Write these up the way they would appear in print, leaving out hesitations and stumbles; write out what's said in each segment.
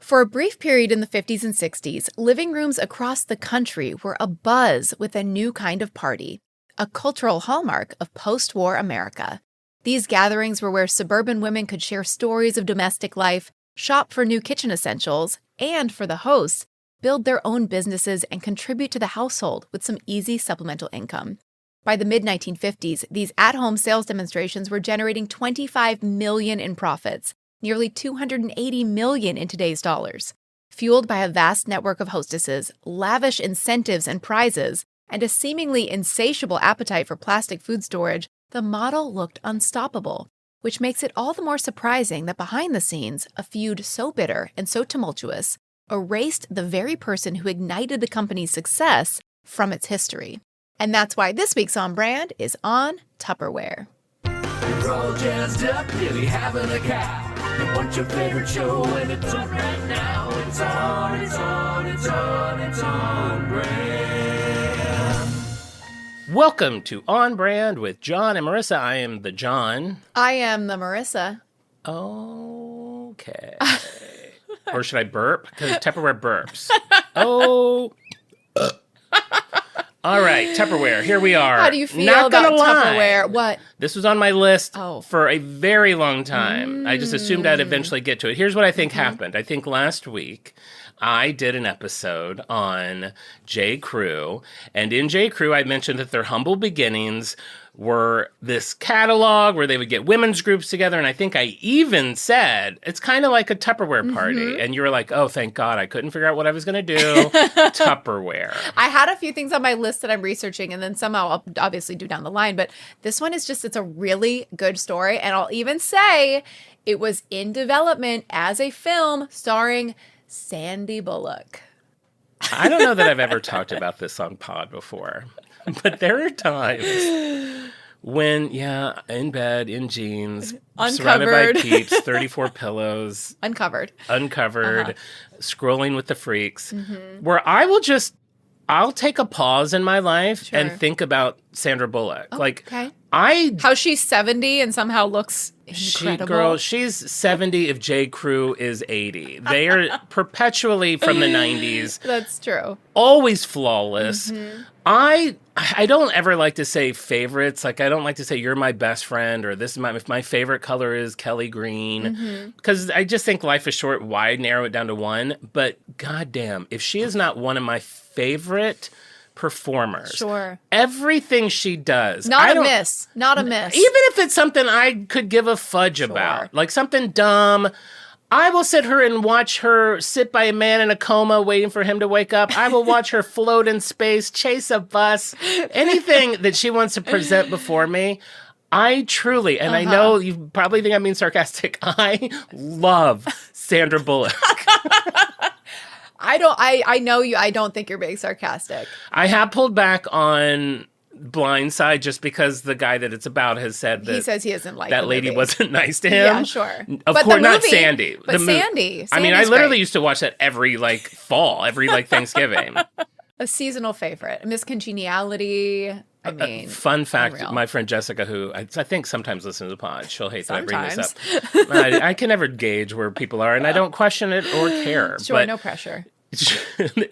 For a brief period in the 50s and 60s, living rooms across the country were abuzz with a new kind of party, a cultural hallmark of post-war America. These gatherings were where suburban women could share stories of domestic life, shop for new kitchen essentials, and, for the hosts, build their own businesses and contribute to the household with some easy supplemental income. By the mid-1950s, these at-home sales demonstrations were generating $25 million in profits, nearly $280 million in today's dollars. Fueled by a vast network of hostesses, lavish incentives and prizes, and a seemingly insatiable appetite for plastic food storage, the model looked unstoppable, which makes it all the more surprising that behind the scenes, a feud so bitter and so tumultuous erased the very person who ignited the company's success from its history. And that's why this week's On Brand is on Tupperware. You're all jazzed up, nearly having a cow. You want your favorite show, and it's on right now. It's on Brand. Welcome to On Brand with Jon and Marisa. I am the Jon. I am the Marisa. Okay. Or should I burp? Because Tupperware burps. Oh. All right, Tupperware, here we are. How do you feel about Tupperware? What? This was on my list Oh. for a very long time. I just assumed I'd eventually get to it. Here's what I think happened. I think last week I did an episode on J. Crew, and in J. Crew I mentioned that their humble beginnings were this catalog where they would get women's groups together, and I think I even said, it's kind of like a Tupperware party. And you were like, oh, thank God, I couldn't figure out what I was going to do. Tupperware. I had a few things on my list that I'm researching, and then somehow I'll obviously do down the line, but this one is just, it's a really good story, and I'll even say it was in development as a film starring Sandy Bullock. I don't know that I've ever talked about this on pod before, but there are times when, in bed, in jeans, surrounded by peeps, 34 pillows. Uncovered. Scrolling with the freaks, where I'll take a pause in my life and think about Sandra Bullock. How she's 70 and somehow looks incredible. She's 70 if J. Crew is 80. They are perpetually from the 90s. That's true. Always flawless. I don't ever like to say favorites. Like, I don't like to say you're my best friend or this is if my favorite color is Kelly green. Because I just think life is short. Why narrow it down to one? But goddamn, if she is not one of my favorite performers. Sure. Everything she does. Not a miss. Even if it's something I could give a fudge about. Like something dumb. I will sit her and watch her sit by a man in a coma waiting for him to wake up. I will watch her float in space, chase a bus, anything that she wants to present before me. I truly, and I know you probably think I'm being sarcastic, I love Sandra Bullock. I know you. I don't think you're being sarcastic. I have pulled back on Blindside just because the guy that it's about has said that he says he isn't like that lady movie. wasn't nice to him. Yeah, sure. Of course, not Sandy. But Sandy. I mean, I literally used to watch that every fall, every Thanksgiving. A seasonal favorite. Miss Congeniality. I mean, fun fact: unreal. my friend Jessica, who I think sometimes listens to the pod, she'll hate that I bring this up. I can never gauge where people are, and I don't question it or care. Sure, but no pressure.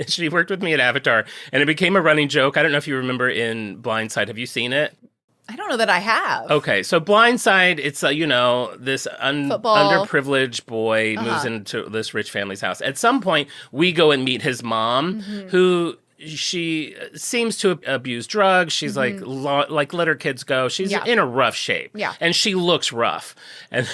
She worked with me at Avatar, and it became a running joke. I don't know if you remember in Blindside. Have you seen it? I don't know that I have. Okay, so Blindside, it's, this underprivileged boy moves into this rich family's house. At some point, we go and meet his mom, who she seems to abuse drugs. She's like let her kids go. She's in a rough shape. Yeah. And she looks rough. And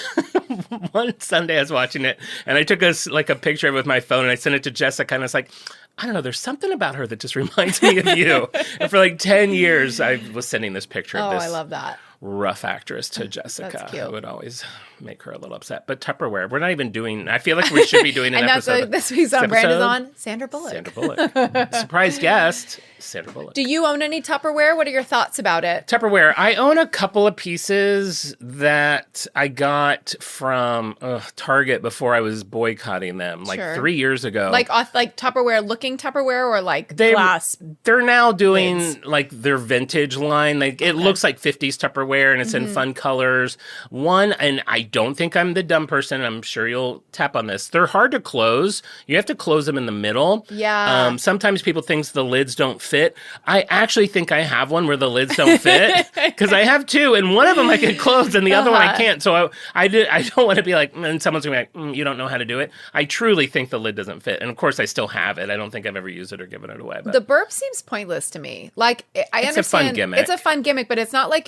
one Sunday I was watching it and I took a picture of it with my phone and I sent it to Jessica and I was like, I don't know, there's something about her that just reminds me of you. And for 10 years I was sending this picture of this. I love that. Rough actress to Jessica. That's cute. I would always make her a little upset. But Tupperware, we're not even doing, I feel like we should be doing an episode. And that's this week's On Brand is on Sandra Bullock. Sandra Bullock. Surprise guest, Sandra Bullock. Do you own any Tupperware? What are your thoughts about it? Tupperware. I own a couple of pieces that I got from Target before I was boycotting them, 3 years ago. Like Tupperware, looking Tupperware, or glass? They're now doing lids? Their vintage line. It looks like 50s Tupperware, and it's in fun colors. One, and I don't think I'm the dumb person. I'm sure you'll tap on this. They're hard to close. You have to close them in the middle. Yeah. Sometimes people think the lids don't fit. I actually think I have one where the lids don't fit because I have two, and one of them I can close and the other one I can't. So I don't want to be like, and someone's going to be like, you don't know how to do it. I truly think the lid doesn't fit. And of course, I still have it. I don't think I've ever used it or given it away. But the burp seems pointless to me. Like, I understand. It's a fun gimmick. It's a fun gimmick, but it's not like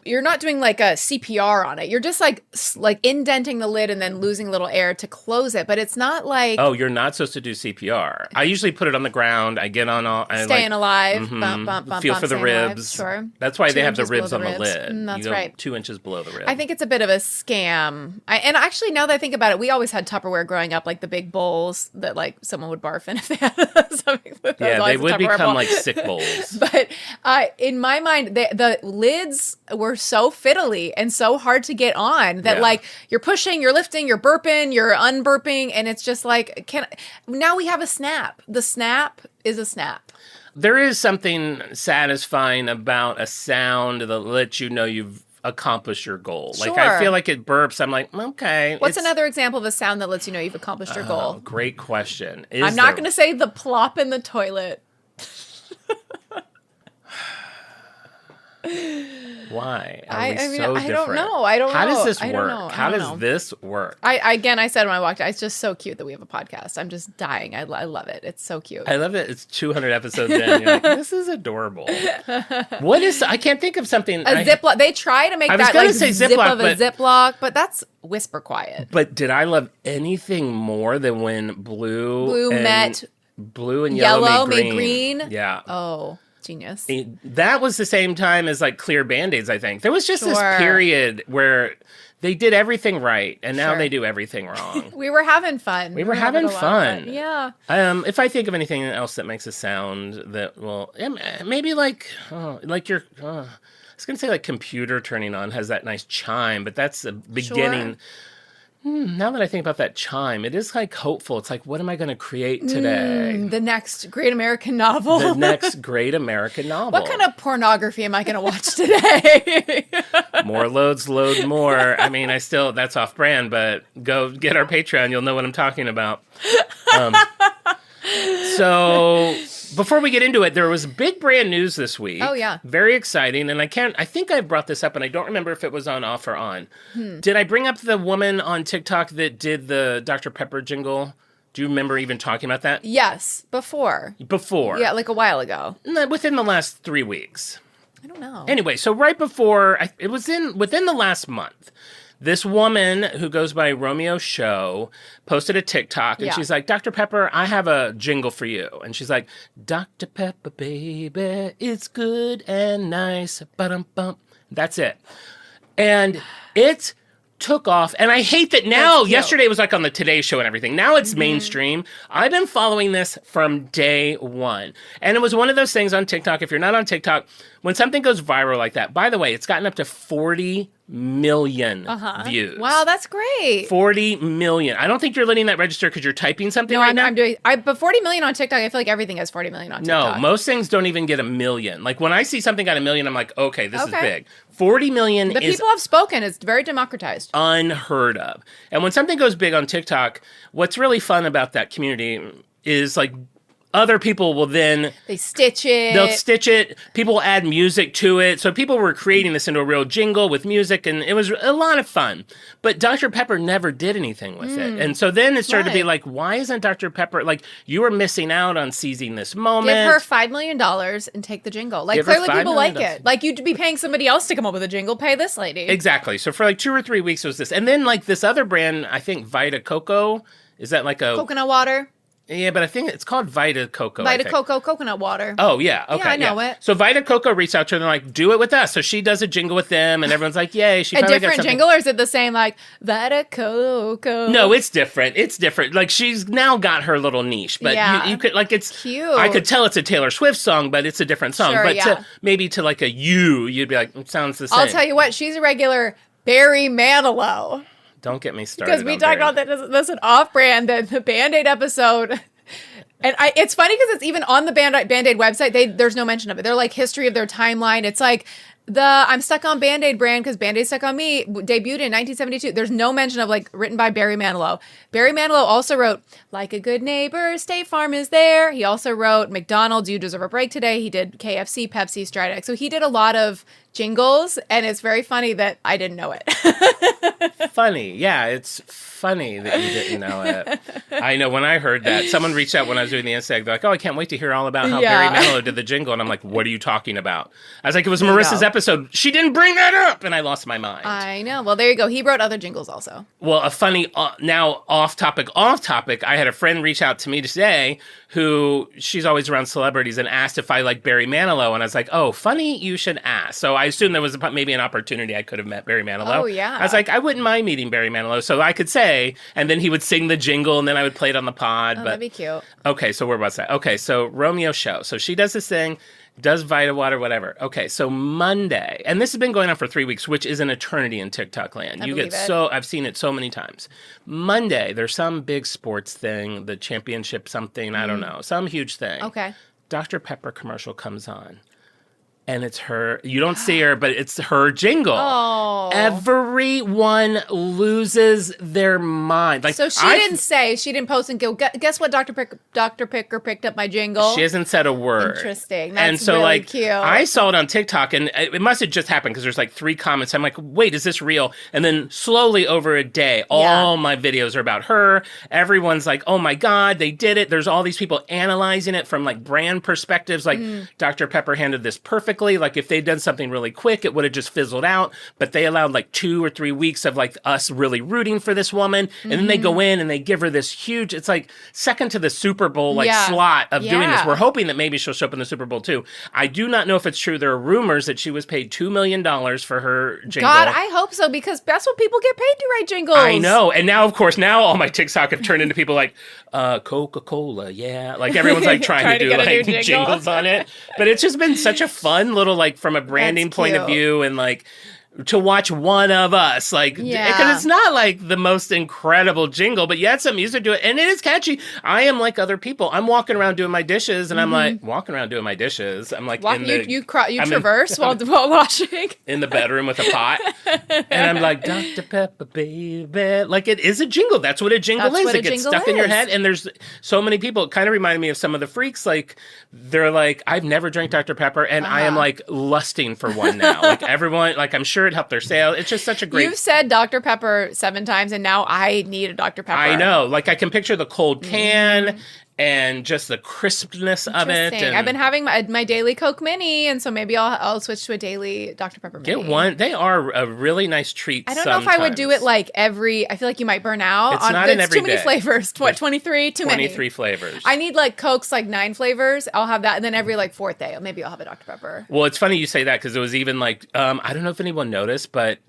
you're not doing like a CPR on it. You're just like indenting the lid and then losing a little air to close it. But it's not like... Oh, you're not supposed to do CPR. I usually put it on the ground. I get on all... Staying alive. Bump, bump, bump, feel bump, for the ribs. Sure. That's why they have the 2 inches ribs on the lid. That's you go right. 2 inches below the rib. I think it's a bit of a scam. And actually, now that I think about it, we always had Tupperware growing up, like the big bowls that like someone would barf in if they had something. Yeah, they would become like sick bowls. But in my mind, the lids were so fiddly and so hard to get on that like you're pushing, you're lifting, you're burping, you're unburping, and it's just like now we have a snap. The snap is a snap. There is something satisfying about a sound that lets you know you've accomplished your goal. Sure. Like I feel like it burps. I'm like, okay. What's another example of a sound that lets you know you've accomplished your goal? Great question. I'm not going to say the plop in the toilet. Why? I mean, so I different? don't know. I don't know. How does this I work? don't know. How does this work? I said when I walked out, it's just so cute that we have a podcast. I'm just dying. I love it. It's so cute. I love it. It's 200 episodes in. You're like, this is adorable. What is? I can't think of something. A Ziploc. They try to make that like say zip Ziploc, of a Ziploc, but that's whisper quiet. But did I love anything more than when blue and yellow made green? Yeah. Oh. Genius. That was the same time as like clear Band-Aids, I think. There was just this period where they did everything right, and now they do everything wrong. We were having fun. We were having fun. Yeah. If I think of anything else that makes a sound that will, maybe like your, I was going to say like computer turning on has that nice chime, but that's the beginning. Sure. Now that I think about that chime, it is like hopeful. It's like, what am I going to create today? The next great American novel. The next great American novel. What kind of pornography am I going to watch today? More loads, load more. I mean, that's off brand, but go get our Patreon. You'll know what I'm talking about. So before we get into it, there was big brand news this week. Oh, yeah. Very exciting. And I think I brought this up, and I don't remember if it was on off or on. Did I bring up the woman on TikTok that did the Dr. Pepper jingle? Do you remember even talking about that? Yes, before. Yeah, like a while ago. Within the last 3 weeks. I don't know. Anyway, so right before, it was within the last month. This woman who goes by Romeo Show posted a TikTok, and she's like, Dr. Pepper, I have a jingle for you. And she's like, Dr. Pepper, baby, it's good and nice. Ba-dum-bum. That's it. And it took off. And I hate that now, yesterday it was like on the Today Show and everything. Now it's mainstream. I've been following this from day one. And it was one of those things on TikTok. If you're not on TikTok, when something goes viral like that, by the way, it's gotten up to 40 million views. Wow, that's great. 40 million. I don't think you're letting that register because you're typing something right now. But 40 million on TikTok, I feel like everything has 40 million on TikTok. No, most things don't even get a million. Like when I see something got a million, I'm like, okay, this is big. 40 million the people have spoken. It's very democratized. Unheard of. And when something goes big on TikTok, what's really fun about that community is like other people will then... They stitch it. They'll stitch it. People will add music to it. So people were creating this into a real jingle with music, and it was a lot of fun. But Dr. Pepper never did anything with it. And so then it started to be like, why isn't Dr. Pepper... Like, you were missing out on seizing this moment. Give her $5 million and take the jingle. Like, clearly people like it. Like, you'd be paying somebody else to come up with a jingle. Pay this lady. Exactly. So for like 2 or 3 weeks it was this. And then like this other brand, I think Vita Coco, is that like a... Coconut water? Yeah, but I think it's called Vita Coco. Vita Coco coconut water. Oh, yeah. Okay. Yeah, I know it. So Vita Coco reached out to her and they're like, do it with us. So she does a jingle with them and everyone's like, yay. She a different jingle, or is it the same like Vita Coco? No, it's different. It's different. Like she's now got her little niche, but you could like it's cute. I could tell it's a Taylor Swift song, but it's a different song. Sure, but maybe to like a you'd be like, it sounds the same. I'll tell you what, she's a regular Barry Manilow. Don't get me started. Because we talked about that. That's an off-brand, the Band-Aid episode. And it's funny because it's even on the Band-Aid website, there's no mention of it. They're like history of their timeline. It's like The I'm Stuck on Band-Aid brand because Band-Aid Stuck on Me debuted in 1972. There's no mention of written by Barry Manilow. Barry Manilow also wrote Like a Good Neighbor, State Farm is There. He also wrote McDonald's, You Deserve a Break Today. He did KFC, Pepsi, Stridex. So he did a lot of jingles, and it's very funny that I didn't know it. Funny. Yeah, it's funny that you didn't know it. I know when I heard that, someone reached out when I was doing the Instagram. They're like, oh, I can't wait to hear all about how Barry Manilow did the jingle. And I'm like, what are you talking about? I was like, it was Marissa's episode. She didn't bring that up. And I lost my mind. I know. Well, there you go. He wrote other jingles also. Well, a funny, now off topic, I had a friend reach out to me today who she's always around celebrities and asked if I like Barry Manilow. And I was like, oh, funny, you should ask. So I assumed there was maybe an opportunity I could have met Barry Manilow. Oh, yeah. I was like, I wouldn't mind meeting Barry Manilow. So I could say, and then he would sing the jingle and then I would play it on the pod. Oh, that'd be cute. Okay, so where was that? Okay, so Romeo show. So she does this thing, does Vita Water, whatever. Okay, so Monday, and this has been going on for 3 weeks, which is an eternity in TikTok land. I've seen it so many times. Monday, there's some big sports thing, the championship something, I don't know, some huge thing. Okay. Dr. Pepper commercial comes on. And it's her, you don't see her, but it's her jingle. Oh. Everyone loses their mind. So she didn't post and go, guess what, Dr. Picker picked up my jingle? She hasn't said a word. Interesting. That's really cute. I saw it on TikTok, and it must have just happened because there's 3 comments. I'm like, wait, is this real? And then slowly over a day, all my videos are about her. Everyone's like, oh my God, they did it. There's all these people analyzing it from brand perspectives. Dr. Pepper handled this perfectly. If they'd done something really quick, it would have just fizzled out. But they allowed 2 or 3 weeks of us really rooting for this woman. And then they go in and they give her this huge, it's second to the Super Bowl slot of doing this. We're hoping that maybe she'll show up in the Super Bowl too. I do not know if it's true. There are rumors that she was paid $2 million for her jingle. God, I hope so, because that's what people get paid to write jingles. I know. And now, of course, all my TikTok have turned into people Coca-Cola, yeah. Everyone's trying to do jingles on it. But it's just been such a fun little, from a branding point of view, and to watch one of us, because it's not the most incredible jingle, but you had some music to it, and it is catchy. I am like other people. I'm walking around doing my dishes, and I'm walking around doing my dishes. I'm you traverse while washing in the bedroom with a pot, and I'm like, Dr. Pepper, baby, it is a jingle. That's what a jingle is. It gets stuck in your head, and there's so many people. It kind of reminded me of some of the freaks. They're I've never drank Dr. Pepper, and I am lusting for one now. Everyone, I'm sure it helped their sales. It's just such a great... You've said Dr. Pepper 7 times, and now I need a Dr. Pepper. I know. I can picture the cold can and just the crispness of it. And I've been having my daily Coke Mini, and so maybe I'll switch to a daily Dr. Pepper Mini. Get one. They are a really nice treat. I don't know if I would do it every... I feel like you might burn out. It's not an every too many flavors. 23? Too many. 23 flavors. I need Coke's 9 flavors. I'll have that, and then every 4th day, maybe I'll have a Dr. Pepper. Well, it's funny you say that, because it was even I don't know if anyone noticed, but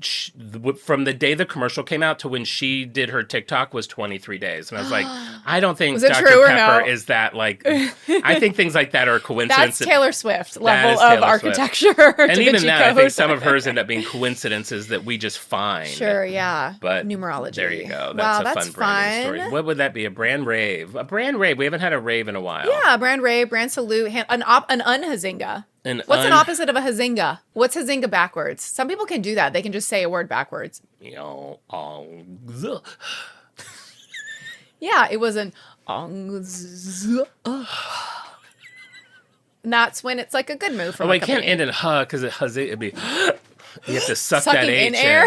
from the day the commercial came out to when she did her TikTok was 23 days. And I was like, I don't think Dr. Pepper is that I think things like that are a coincidence. That's Taylor Swift level of architecture. And even that, I think some of hers end up being coincidences that we just find. Sure, yeah. But numerology. There you go. That's a fun branding story. What would that be? A brand rave? A brand rave. We haven't had a rave in a while. Yeah, a brand rave, brand salute, an unhuizenga. What's an opposite of a huizenga? What's huizenga backwards? Some people can do that. They can just say a word backwards. Yeah, it was an... And that's when it's a good move for I can't end in huh, because it'd be... You have to suck Sucking that H in air.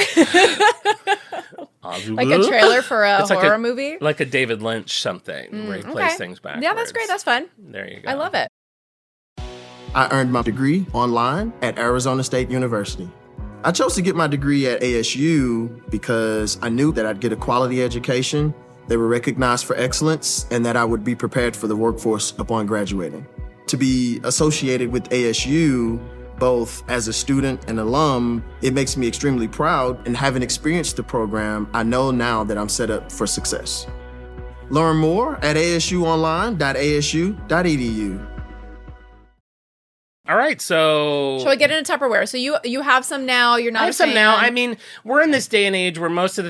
Like a trailer for a horror movie? Like a David Lynch something, where he plays things backwards. Yeah, that's great. That's fun. There you go. I love it. I earned my degree online at Arizona State University. I chose to get my degree at ASU because I knew that I'd get a quality education, they were recognized for excellence, and that I would be prepared for the workforce upon graduating. To be associated with ASU, both as a student and alum, it makes me extremely proud, and having experienced the program, I know now that I'm set up for success. Learn more at asuonline.asu.edu. All right, so... Shall we get into Tupperware? So you have some now, you're not I have some now. I mean, we're in this day and age where most of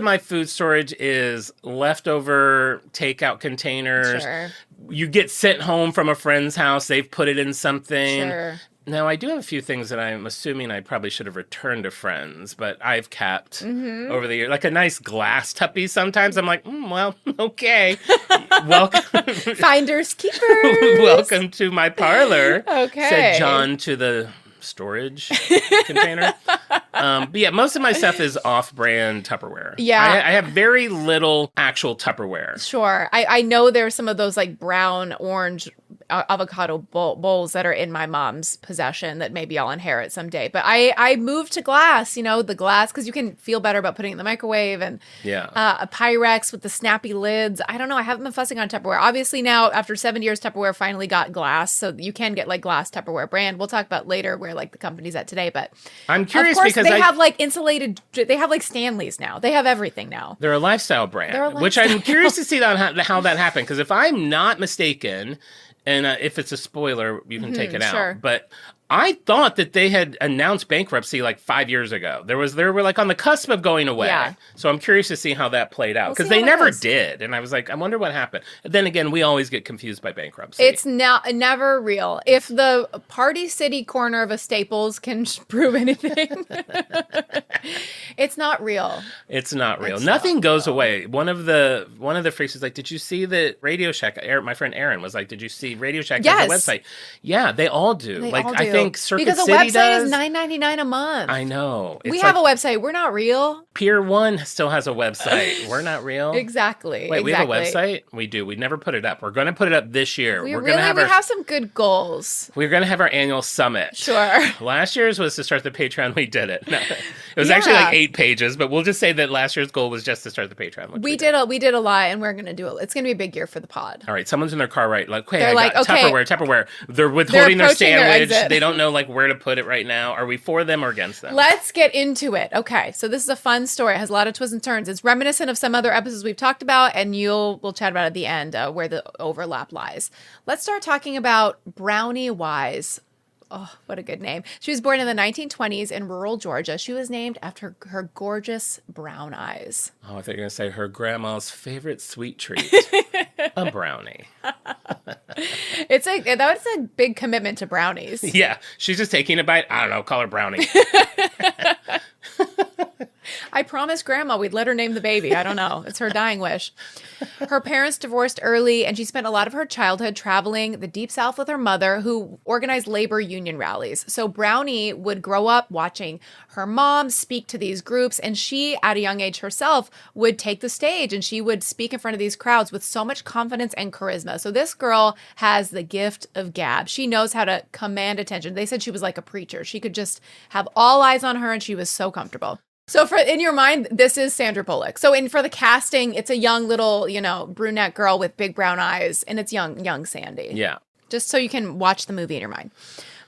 my food storage is leftover takeout containers. Sure. You get sent home from a friend's house, they've put it in something. Sure. Now, I do have a few things that I'm assuming I probably should have returned to friends, but I've kept over the years. Like a nice glass tuppy sometimes. I'm like, well, okay. Welcome. Finders keepers. Welcome to my parlor. Okay. Said John to the storage container. But yeah, most of my stuff is off-brand Tupperware. Yeah. I have very little actual Tupperware. Sure. I know there's some of those like brown, orange, avocado bowls that are in my mom's possession that maybe I'll inherit someday. But I moved to glass, the glass, because you can feel better about putting it in the microwave, and a Pyrex with the snappy lids. I don't know. I haven't been fussing on Tupperware. Obviously now, after 7 years, Tupperware finally got glass. So you can get like glass Tupperware brand. We'll talk about later where like the company's at today. But I'm curious, of course, because they have like insulated, they have like Stanleys now. They have everything now. They're a lifestyle brand, which I'm curious to see how that happened. Because if I'm not mistaken, and if it's a spoiler, you can take it out. Sure. But I thought that they had announced bankruptcy like 5 years ago. They were like on the cusp of going away. Yeah. So I'm curious to see how that played out, because they never did. And I was like, I wonder what happened. And then again, we always get confused by bankruptcy. It's never real. If the Party City corner of a Staples can prove anything, it's not real. It's not real. Nothing goes away. One of the freaks was like, "Did you see that Radio Shack?" My friend Aaron was like, "Did you see Radio Shack has a website?" Yeah, they all do. I think Circuit because City a website does. is $9.99 a month. I know. We have a website. We're not real. Pier 1 still has a website. We're not real. Exactly. Wait, we have a website? We do. We never put it up. We're going to put it up this year. We have some good goals. We're going to have our annual summit. Sure. Last year's was to start the Patreon. We did it. No, it was actually like 8 pages, but we'll just say that last year's goal was just to start the Patreon. We did a lot, and we're going to do it. It's going to be a big year for the pod. All right. Someone's in their car, right? Like, hey, they're got Tupperware. They're withholding their sandwich. They don't know like where to put it right now. Are we for them or against them? Let's get into it. Okay. So this is a fun story. It has a lot of twists and turns. It's reminiscent of some other episodes we've talked about, and we'll chat about at the end where the overlap lies. Let's start talking about Brownie Wise. Oh, what a good name. She was born in the 1920s in rural Georgia. She was named after her gorgeous brown eyes. Oh, I thought you were going to say her grandma's favorite sweet treat, a brownie. That's a big commitment to brownies. Yeah, she's just taking a bite. I don't know, call her Brownie. I promised Grandma we'd let her name the baby. I don't know. It's her dying wish. Her parents divorced early, and she spent a lot of her childhood traveling the Deep South with her mother, who organized labor union rallies. So Brownie would grow up watching her mom speak to these groups, and she, at a young age herself, would take the stage, and she would speak in front of these crowds with so much confidence and charisma. So this girl has the gift of gab. She knows how to command attention. They said she was like a preacher. She could just have all eyes on her, and she was so comfortable. So in your mind, this is Sandra Bullock. So for the casting, it's a young little, brunette girl with big brown eyes, and it's young Sandy. Yeah. Just so you can watch the movie in your mind.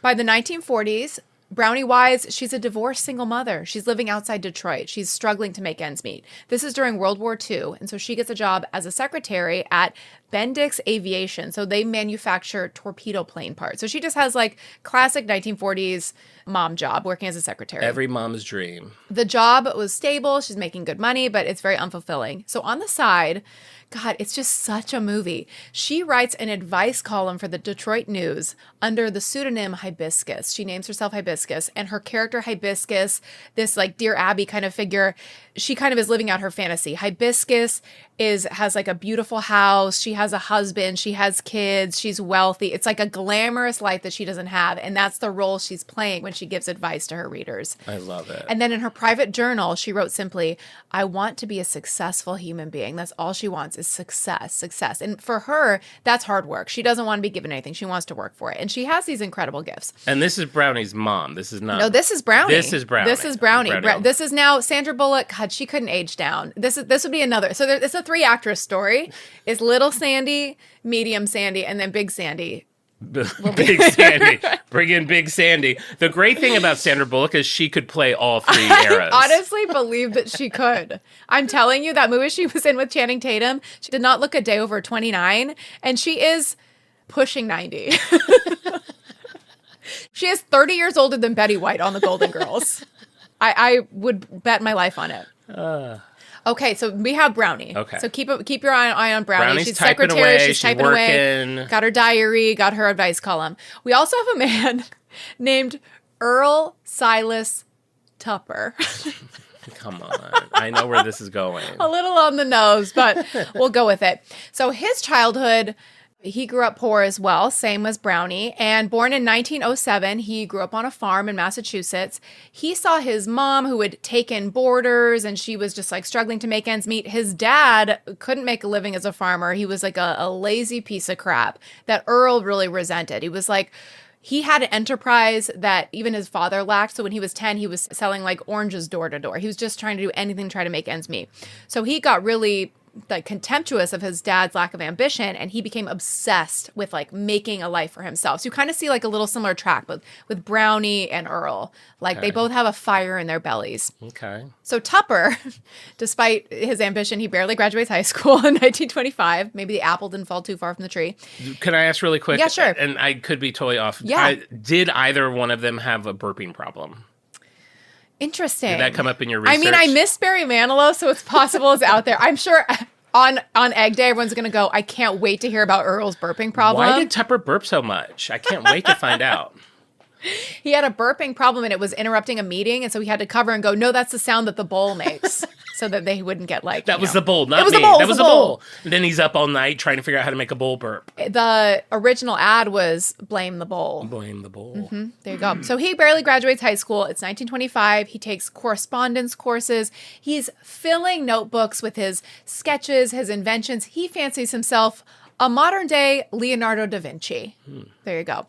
By the 1940s, Brownie Wise, she's a divorced single mother. She's living outside Detroit. She's struggling to make ends meet. This is during World War II, and so she gets a job as a secretary at Bendix Aviation. So they manufacture torpedo plane parts. So she just has like classic 1940s mom job working as a secretary. Every mom's dream. The job was stable. She's making good money, but it's very unfulfilling. So on the side, God, it's just such a movie. She writes an advice column for the Detroit News under the pseudonym Hibiscus. She names herself Hibiscus, and her character Hibiscus, this like Dear Abby kind of figure, she kind of is living out her fantasy. Hibiscus has like a beautiful house. She has a husband. She has kids. She's wealthy. It's like a glamorous life that she doesn't have. And that's the role she's playing when she gives advice to her readers. I love it. And then in her private journal, she wrote simply, I want to be a successful human being. That's all she wants is success. And for her, that's hard work. She doesn't want to be given anything. She wants to work for it. And she has these incredible gifts. And this is Brownie's mom. This is not. No, this is Brownie. This is Brownie. This is Brownie. This is now Sandra Bullock. God, she couldn't age down. This would be another. So it's a 3-actress story. It's little Sandy, medium Sandy, and then big Sandy. Big Sandy. Bring in Big Sandy. The great thing about Sandra Bullock is she could play all 3 eras. I honestly believe that she could. I'm telling you, that movie she was in with Channing Tatum, she did not look a day over 29, and she is pushing 90. She is 30 years older than Betty White on The Golden Girls. I would bet my life on it. Okay, so we have Brownie. Okay. So keep your eye on Brownie. Brownie's She's typing secretary. away, She's typing working. away. Got her diary. Got her advice column. We also have a man named Earl Silas Tupper. Come on. I know where this is going. A little on the nose, but we'll go with it. So his childhood, he grew up poor as well, same as Brownie. And born in 1907, he grew up on a farm in Massachusetts. He saw his mom, who had taken boarders, and she was just like struggling to make ends meet. His dad couldn't make a living as a farmer. He was like a lazy piece of crap that Earl really resented. He was like, he had an enterprise that even his father lacked. So when he was 10, he was selling like oranges door to door. He was just trying to do anything to try to make ends meet. So he got really like contemptuous of his dad's lack of ambition, and he became obsessed with like making a life for himself. So you kind of see like a little similar track with Brownie and Earl. Like they both have a fire in their bellies. Okay. So Tupper, despite his ambition, he barely graduates high school in 1925. Maybe the apple didn't fall too far from the tree. Can I ask really quick? Yeah, sure. And I could be totally off. Yeah. Did either one of them have a burping problem? Interesting. Did that come up in your research? I mean, I missed Barry Manilow, so it's possible it's out there. I'm sure on Egg Day, everyone's going to go, I can't wait to hear about Earl's burping problem. Why did Tupper burp so much? I can't wait to find out. He had a burping problem and it was interrupting a meeting. And so he had to cover and go, no, that's the sound that the bowl makes. So that they wouldn't get like, that was the bowl, not it was me. The bowl, that was the bowl. And then he's up all night trying to figure out how to make a bowl burp. The original ad was blame the bowl. Blame the bowl. Mm-hmm. There you go. So he barely graduates high school. It's 1925. He takes correspondence courses. He's filling notebooks with his sketches, his inventions. He fancies himself a modern day Leonardo da Vinci. There you go.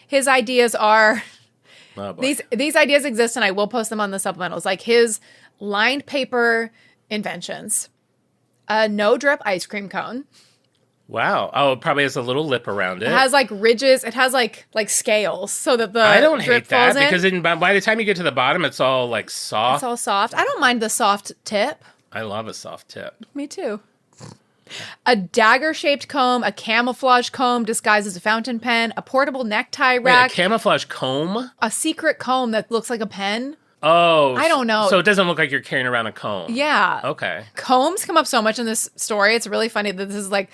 His ideas are, these ideas exist, and I will post them on the supplementals, like his lined paper inventions, a no drip ice cream cone. Wow. Oh, it probably has a little lip around it. It has like ridges. It has like scales so that the I don't drip hate that falls because by the time you get to the bottom, it's all like soft. It's all soft. I don't mind the soft tip. I love a soft tip. Me too. A dagger-shaped comb, a camouflage comb disguised as a fountain pen, a portable necktie rack. Wait, a camouflage comb? A secret comb that looks like a pen. Oh. I don't know. So it doesn't look like you're carrying around a comb. Yeah. Okay. Combs come up so much in this story. It's really funny that this is like...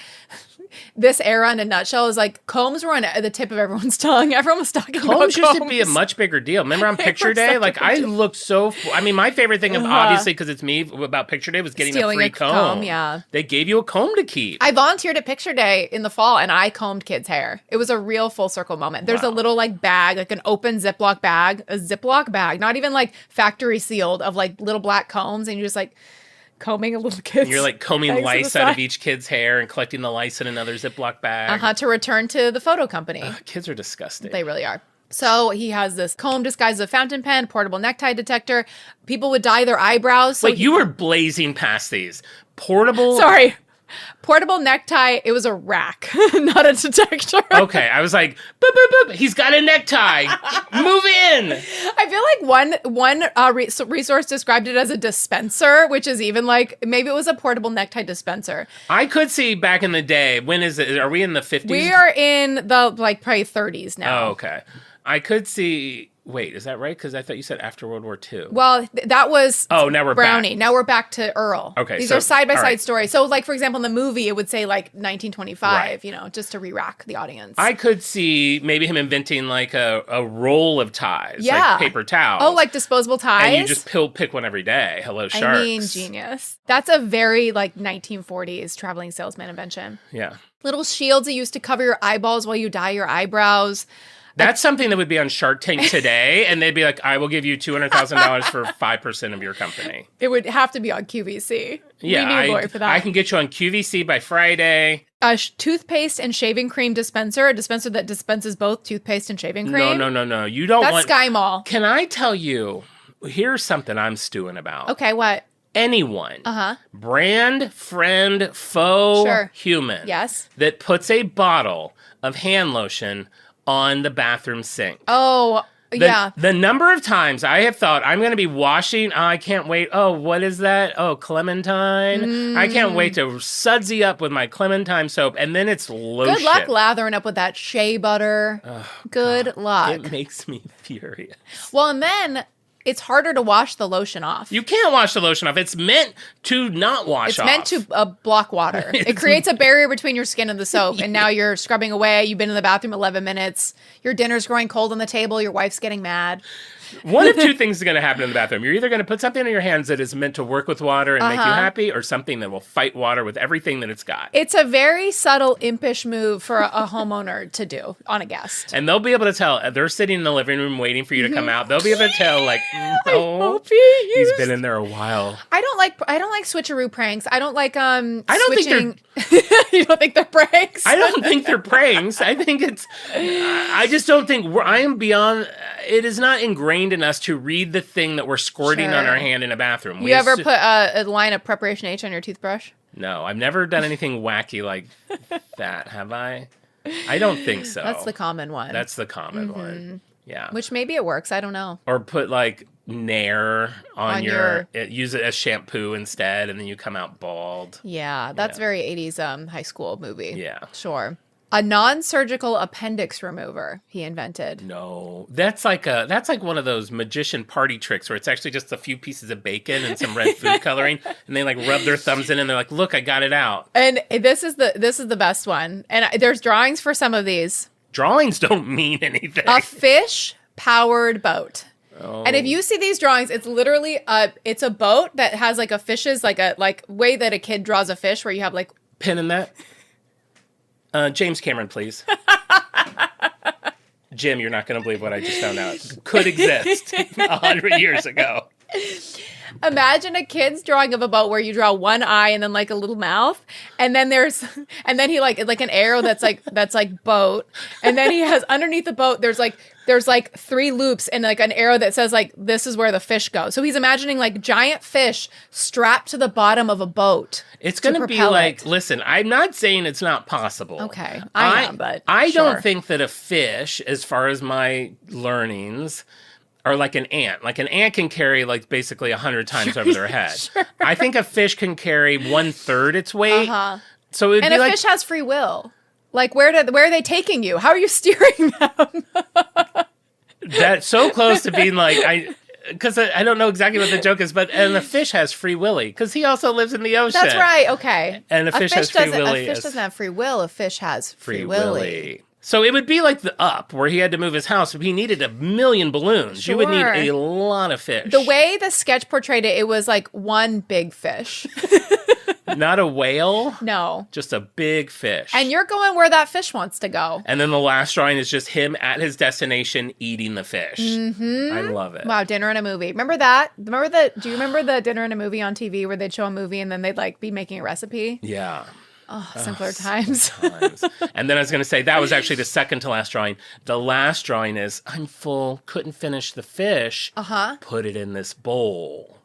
This era in a nutshell is like combs were on the tip of everyone's tongue. Everyone was talking about combs. Combs used to be a much bigger deal. Remember on Picture Day? Like I looked so... I mean, my favorite thing, obviously, because it's me, about Picture Day was getting Stealing a free comb. Yeah. They gave you a comb to keep. I volunteered at Picture Day in the fall, and I combed kids' hair. It was a real full circle moment. There's a little like bag, like an open Ziploc bag, not even like factory sealed, of like little black combs, and you're just like... combing a little kid's. You're like combing lice out of each kid's hair and collecting the lice in another Ziploc bag. To return to the photo company. Kids are disgusting. They really are. So he has this comb disguised as a fountain pen, portable necktie detector. People would dye their eyebrows. So wait, you were blazing past these. Portable... Sorry. Portable necktie, it was a rack, not a detector. Okay, I was like, boop, boop, boop. He's got a necktie. Move in. I feel like one resource described it as a dispenser, which is even like, maybe it was a portable necktie dispenser. I could see back in the day, when is it? Are we in the 50s? We are in the like probably 30s now. Oh, okay. I could see... Wait, is that right? Because I thought you said after World War II. Well, that was now we're Brownie. back. Now we're back to Earl. Okay, These are side-by-side right. stories. So, like, for example, in the movie, it would say, like, 1925, Right. you know, just to re-rack the audience. I could see maybe him inventing, like, a roll of ties. Yeah. Like paper towels. Oh, like disposable ties? And you just pick one every day. Hello, sharks. I mean, genius. That's a very, like, 1940s traveling salesman invention. Yeah. Little shields that used to cover your eyeballs while you dye your eyebrows. That's something that would be on Shark Tank today, and they'd be like, I will give you $200,000 for 5% of your company. It would have to be on QVC. Yeah, we need a lawyer for that. I can get you on QVC by Friday. A toothpaste and shaving cream dispenser, a dispenser that dispenses both toothpaste and shaving cream. No. You don't That's want... Sky Mall. Can I tell you, here's something I'm stewing about. Okay, what? Anyone, brand, friend, foe, human, that puts a bottle of hand lotion on the bathroom sink. Oh, yeah. The number of times I have thought, I'm going to be washing, I can't wait. Oh, what is that? Oh, Clementine. I can't wait to sudsy up with my Clementine soap, and then it's lotion. Good luck lathering up with that shea butter. Oh, Good luck. It makes me furious. Well, and then it's harder to wash the lotion off. You can't wash the lotion off. It's meant to not wash off. It's meant to block water. It creates a barrier between your skin and the soap. And now you're scrubbing away. You've been in the bathroom 11 minutes. Your dinner's growing cold on the table. Your wife's getting mad. One of two things is going to happen in the bathroom. You're either going to put something in your hands that is meant to work with water and make you happy, or something that will fight water with everything that it's got. It's a very subtle, impish move for a homeowner to do on a guest. And they'll be able to tell. They're sitting in the living room waiting for you to come out. They'll be able to tell, like, no, he's been in there a while. I don't like switcheroo pranks. I don't like I don't switching. think You don't think they're pranks? I don't think they're pranks. I think it's. I just don't think I am beyond. It is not ingrained in us to read the thing that we're squirting on our hand in a bathroom. You ever put a line of Preparation H on your toothbrush? No, I've never done anything wacky like that. Have I? I don't think so. That's the common one. That's the common one. Yeah. Which maybe it works. I don't know. Or put like Nair on your use it as shampoo instead, and then you come out bald. Yeah, that's very 80s high school movie. Yeah. Sure. A non-surgical appendix remover he invented. No, that's like one of those magician party tricks where it's actually just a few pieces of bacon and some red food coloring, and they like rub their thumbs in and they're like, "Look, I got it out." And this is the best one. And there's drawings for some of these. Drawings don't mean anything. A fish-powered boat. Oh. And if you see these drawings, it's literally it's a boat that has like a fish's like way that a kid draws a fish, where you have like pin in that. James Cameron, please. Jim, you're not going to believe what I just found out. Could exist 100 years ago. Imagine a kid's drawing of a boat where you draw one eye and then like a little mouth, and then he like an arrow that's like boat, and then he has underneath the boat there's like 3 loops and like an arrow that says like this is where the fish go. So he's imagining like giant fish strapped to the bottom of a boat. It's going to be like, listen, I'm not saying it's not possible. Okay, I am, but I don't think that a fish, as far as my learnings, are like an ant. Like an ant can carry like basically 100 times over their head. Sure. I think a fish can carry 1/3 its weight. So it'd be a fish has free will. Like where are they taking you? How are you steering them? That's so close to being like because I don't know exactly what the joke is, and a fish has free willy because he also lives in the ocean. That's right. Okay. And a fish has free willy. A fish doesn't have free will. A fish has free willy. So it would be like the Up, where he had to move his house. He needed 1 million balloons. Sure. You would need a lot of fish. The way the sketch portrayed it was like one big fish. Not a whale? No. Just a big fish. And you're going where that fish wants to go. And then the last drawing is just him at his destination eating the fish. Mm-hmm. I love it. Wow, dinner and a movie. Remember that? Do you remember the dinner and a movie on TV where they'd show a movie and then they'd like be making a recipe? Yeah. Oh, simpler times. And then I was going to say, that was actually the second to last drawing. The last drawing is, I'm full, couldn't finish the fish. Put it in this bowl.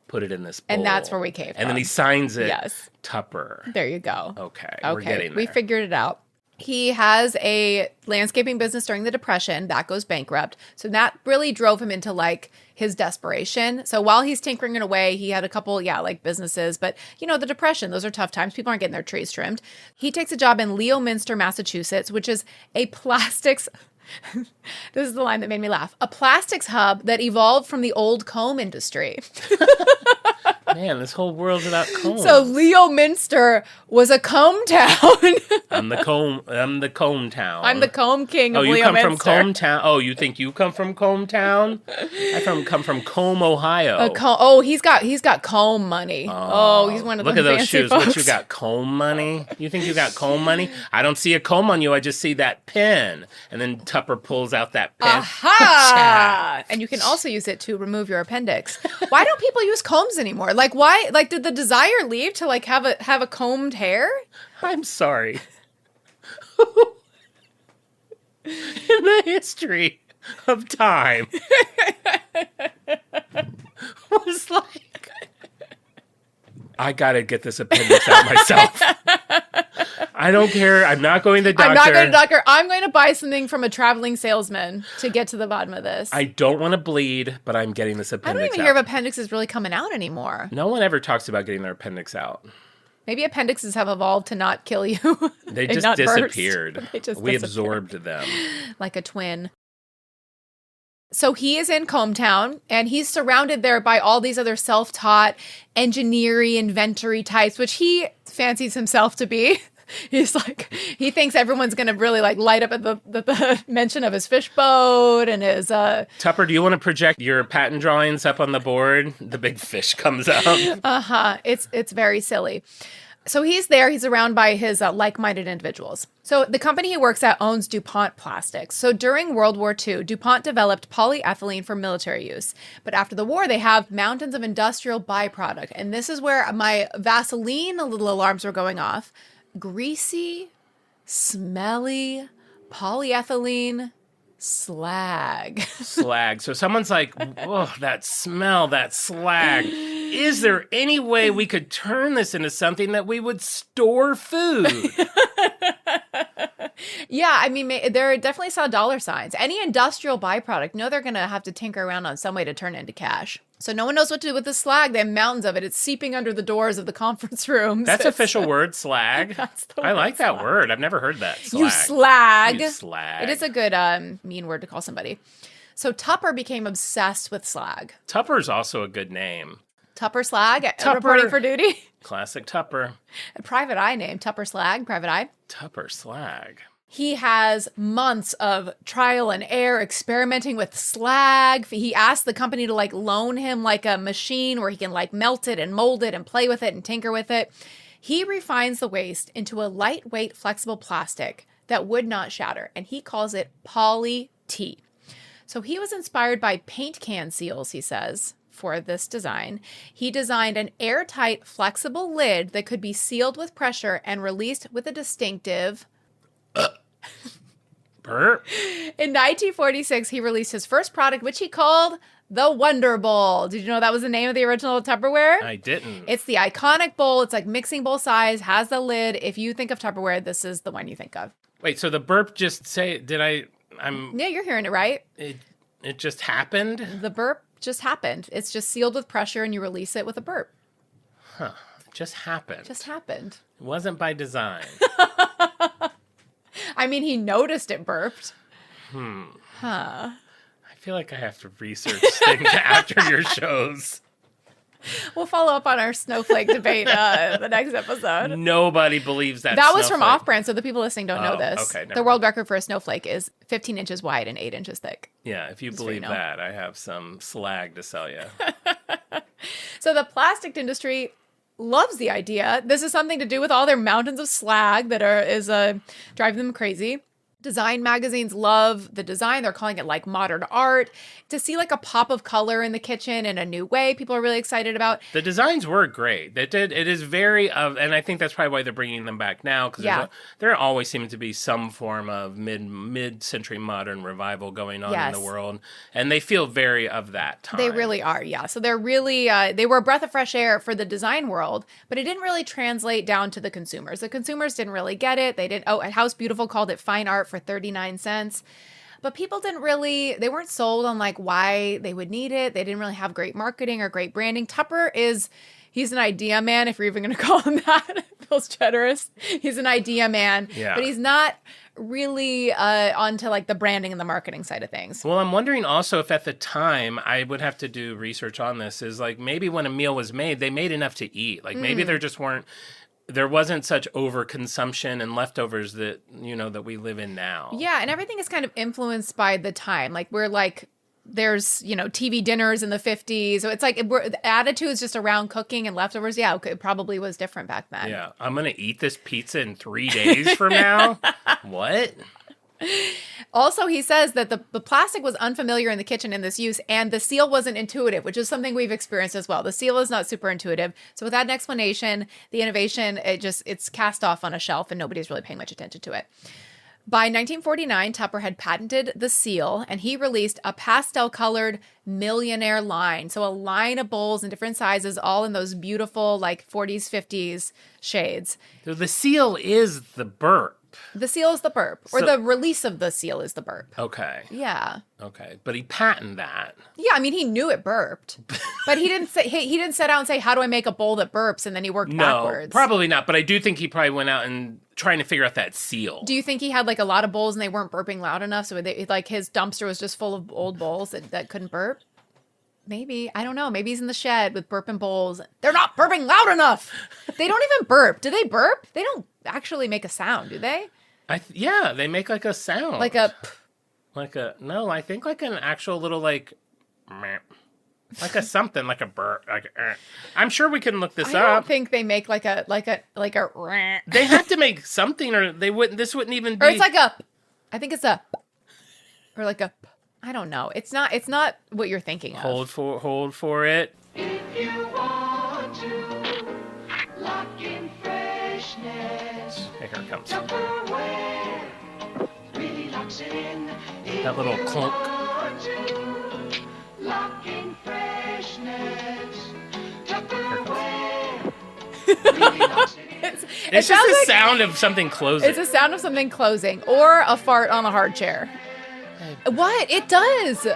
Put it in this bowl. And that's where we came from. And then he signs it. Yes. Tupper. There you go. Okay. We're getting there. We figured it out. He has a landscaping business during the Depression that goes bankrupt. So that really drove him into like his desperation. So while he's tinkering it away, he had a couple, like businesses. But, the Depression, those are tough times. People aren't getting their trees trimmed. He takes a job in Leominster, Massachusetts, which is a plastics... This is the line that made me laugh. A plastics hub that evolved from the old comb industry. Man, this whole world's about combs. So Leominster was a comb town. I'm the comb town. I'm the comb king of Leominster. Oh, you come from comb town? Oh, you think you come from comb town? I come from Comb, Ohio. He's got comb money. Oh, he's one of those fancy Look at those shoes. folks. What, you got comb money? You think you got comb money? I don't see a comb on you. I just see that pin. And then Tupper pulls out that pin. Aha! And you can also use it to remove your appendix. Why don't people use combs anymore? Like why? Like did the desire leave to like have a combed hair? I'm sorry. In the history of time, was like, I gotta get this appendix out myself. I don't care. I'm not going to the doctor. I'm not going to the doctor. I'm going to buy something from a traveling salesman to get to the bottom of this. I don't want to bleed, but I'm getting this appendix out. I don't even hear of appendixes really coming out anymore. No one ever talks about getting their appendix out. Maybe appendixes have evolved to not kill you. They just disappeared. We absorbed them. Like a twin. So he is in Cometown, and he's surrounded there by all these other self-taught engineering, inventory types, which he fancies himself to be. He's like, he thinks everyone's going to really like light up at the mention of his fish boat and his... Tupper, do you want to project your patent drawings up on the board? The big fish comes out. Uh-huh. It's very silly. So he's there. He's surrounded by his like-minded individuals. So the company he works at owns DuPont Plastics. So during World War II, DuPont developed polyethylene for military use. But after the war, they have mountains of industrial byproduct. And this is where my Vaseline little alarms were going off. Greasy, smelly, polyethylene slag. Slag. So someone's like, oh, that smell, that slag. Is there any way we could turn this into something that we would store food? Yeah, I mean, there definitely saw dollar signs. Any industrial byproduct, they're going to have to tinker around on some way to turn it into cash. So no one knows what to do with the slag. They have mountains of it. It's seeping under the doors of the conference rooms. That's official word, slag. I like that slag. word. I've never heard that. Slag. You slag. You slag. It is a good mean word to call somebody. So Tupper became obsessed with slag. Tupper's also a good name. Tupper Slag, Tupper. reporting for duty. Classic Tupper. A private eye name, Tupper Slag, private eye. Tupper Slag. He has months of trial and error experimenting with slag. He asked the company to loan him a machine where he can melt it and mold it and play with it and tinker with it. He refines the waste into a lightweight, flexible plastic that would not shatter, and he calls it Poly-T. So he was inspired by paint can seals, he says, for this design. He designed an airtight, flexible lid that could be sealed with pressure and released with a distinctive... Burp. In 1946, he released his first product, which he called the Wonder Bowl. Did you know that was the name of the original Tupperware? I didn't. It's the iconic bowl. It's like mixing bowl size, has the lid. If you think of Tupperware, this is the one you think of. Wait, so the burp Yeah, you're hearing it right. It just happened? The burp just happened. It's just sealed with pressure and you release it with a burp. Huh. It just happened. Just happened. It wasn't by design. I mean, he noticed it burped. Huh. I feel like I have to research things after your shows. We'll follow up on our snowflake debate the next episode. Nobody believes that. That was from Off-Brand, so the people listening don't know this. Okay, the world record for a snowflake is 15 inches wide and 8 inches thick. Yeah, if you believe that, I have some slag to sell you. So the plastic industry loves the idea. This is something to do with all their mountains of slag that is driving them crazy. Design magazines love the design. They're calling it modern art. To see a pop of color in the kitchen in a new way, people are really excited about. The designs were great. It is very and I think that's probably why they're bringing them back now, because there always seems to be some form of mid-century modern revival going on in the world, and they feel very of that time. They really are, yeah. So they're really they were a breath of fresh air for the design world, but it didn't really translate down to the consumers. The consumers didn't really get it. They didn't. Oh, at House Beautiful called it fine art for 39 cents. But people they weren't sold on why they would need it. They didn't really have great marketing or great branding. Tupper he's an idea man, if you're even going to call him that. Feels generous. He's an idea man, but he's not really onto the branding and the marketing side of things. Well, I'm wondering also if at the time, I would have to do research on this, is maybe when a meal was made, they made enough to eat. Maybe there wasn't such overconsumption and leftovers that, that we live in now. Yeah, and everything is kind of influenced by the time. There's, TV dinners in the 50s. So it's the attitude's just around cooking and leftovers. Yeah, it probably was different back then. Yeah, I'm going to eat this pizza in 3 days from now? What? Also, he says that the plastic was unfamiliar in the kitchen in this use, and the seal wasn't intuitive, which is something we've experienced as well. The seal is not super intuitive. So without an explanation, the innovation, it's cast off on a shelf and nobody's really paying much attention to it. By 1949, Tupper had patented the seal, and he released a pastel-colored millionaire line. So a line of bowls in different sizes, all in those beautiful 40s, 50s shades. So the seal is the burp. The seal is the burp, or the release of the seal is the burp. Okay. Yeah. Okay, but he patented that. Yeah, I mean, he knew it burped, but he didn't say he didn't set out and say, "How do I make a bowl that burps?" And then he worked backwards. No, probably not. But I do think he probably went out and trying to figure out that seal. Do you think he had like a lot of bowls and they weren't burping loud enough, so like his dumpster was just full of old bowls that couldn't burp? Maybe. I don't know. Maybe he's in the shed with burping bowls. They're not burping loud enough. They don't even burp. Do they burp? They don't actually make a sound, do they? Yeah, they make like a sound. No, I think like an actual little like meh, like a something, like a burp. I'm sure we can look this up. I don't think they make like a They have to make something or this wouldn't even be. Or it's like I think it's a or like a I don't know. It's not what you're thinking of. Hold for it. If you want to lock in freshness, Here it comes. Tupperware really locks it in. That little clunk. Lock in freshness, Tupperware really locks it in. It's just the sound of something closing. It's a sound of something closing or a fart on a hard chair. What? It does.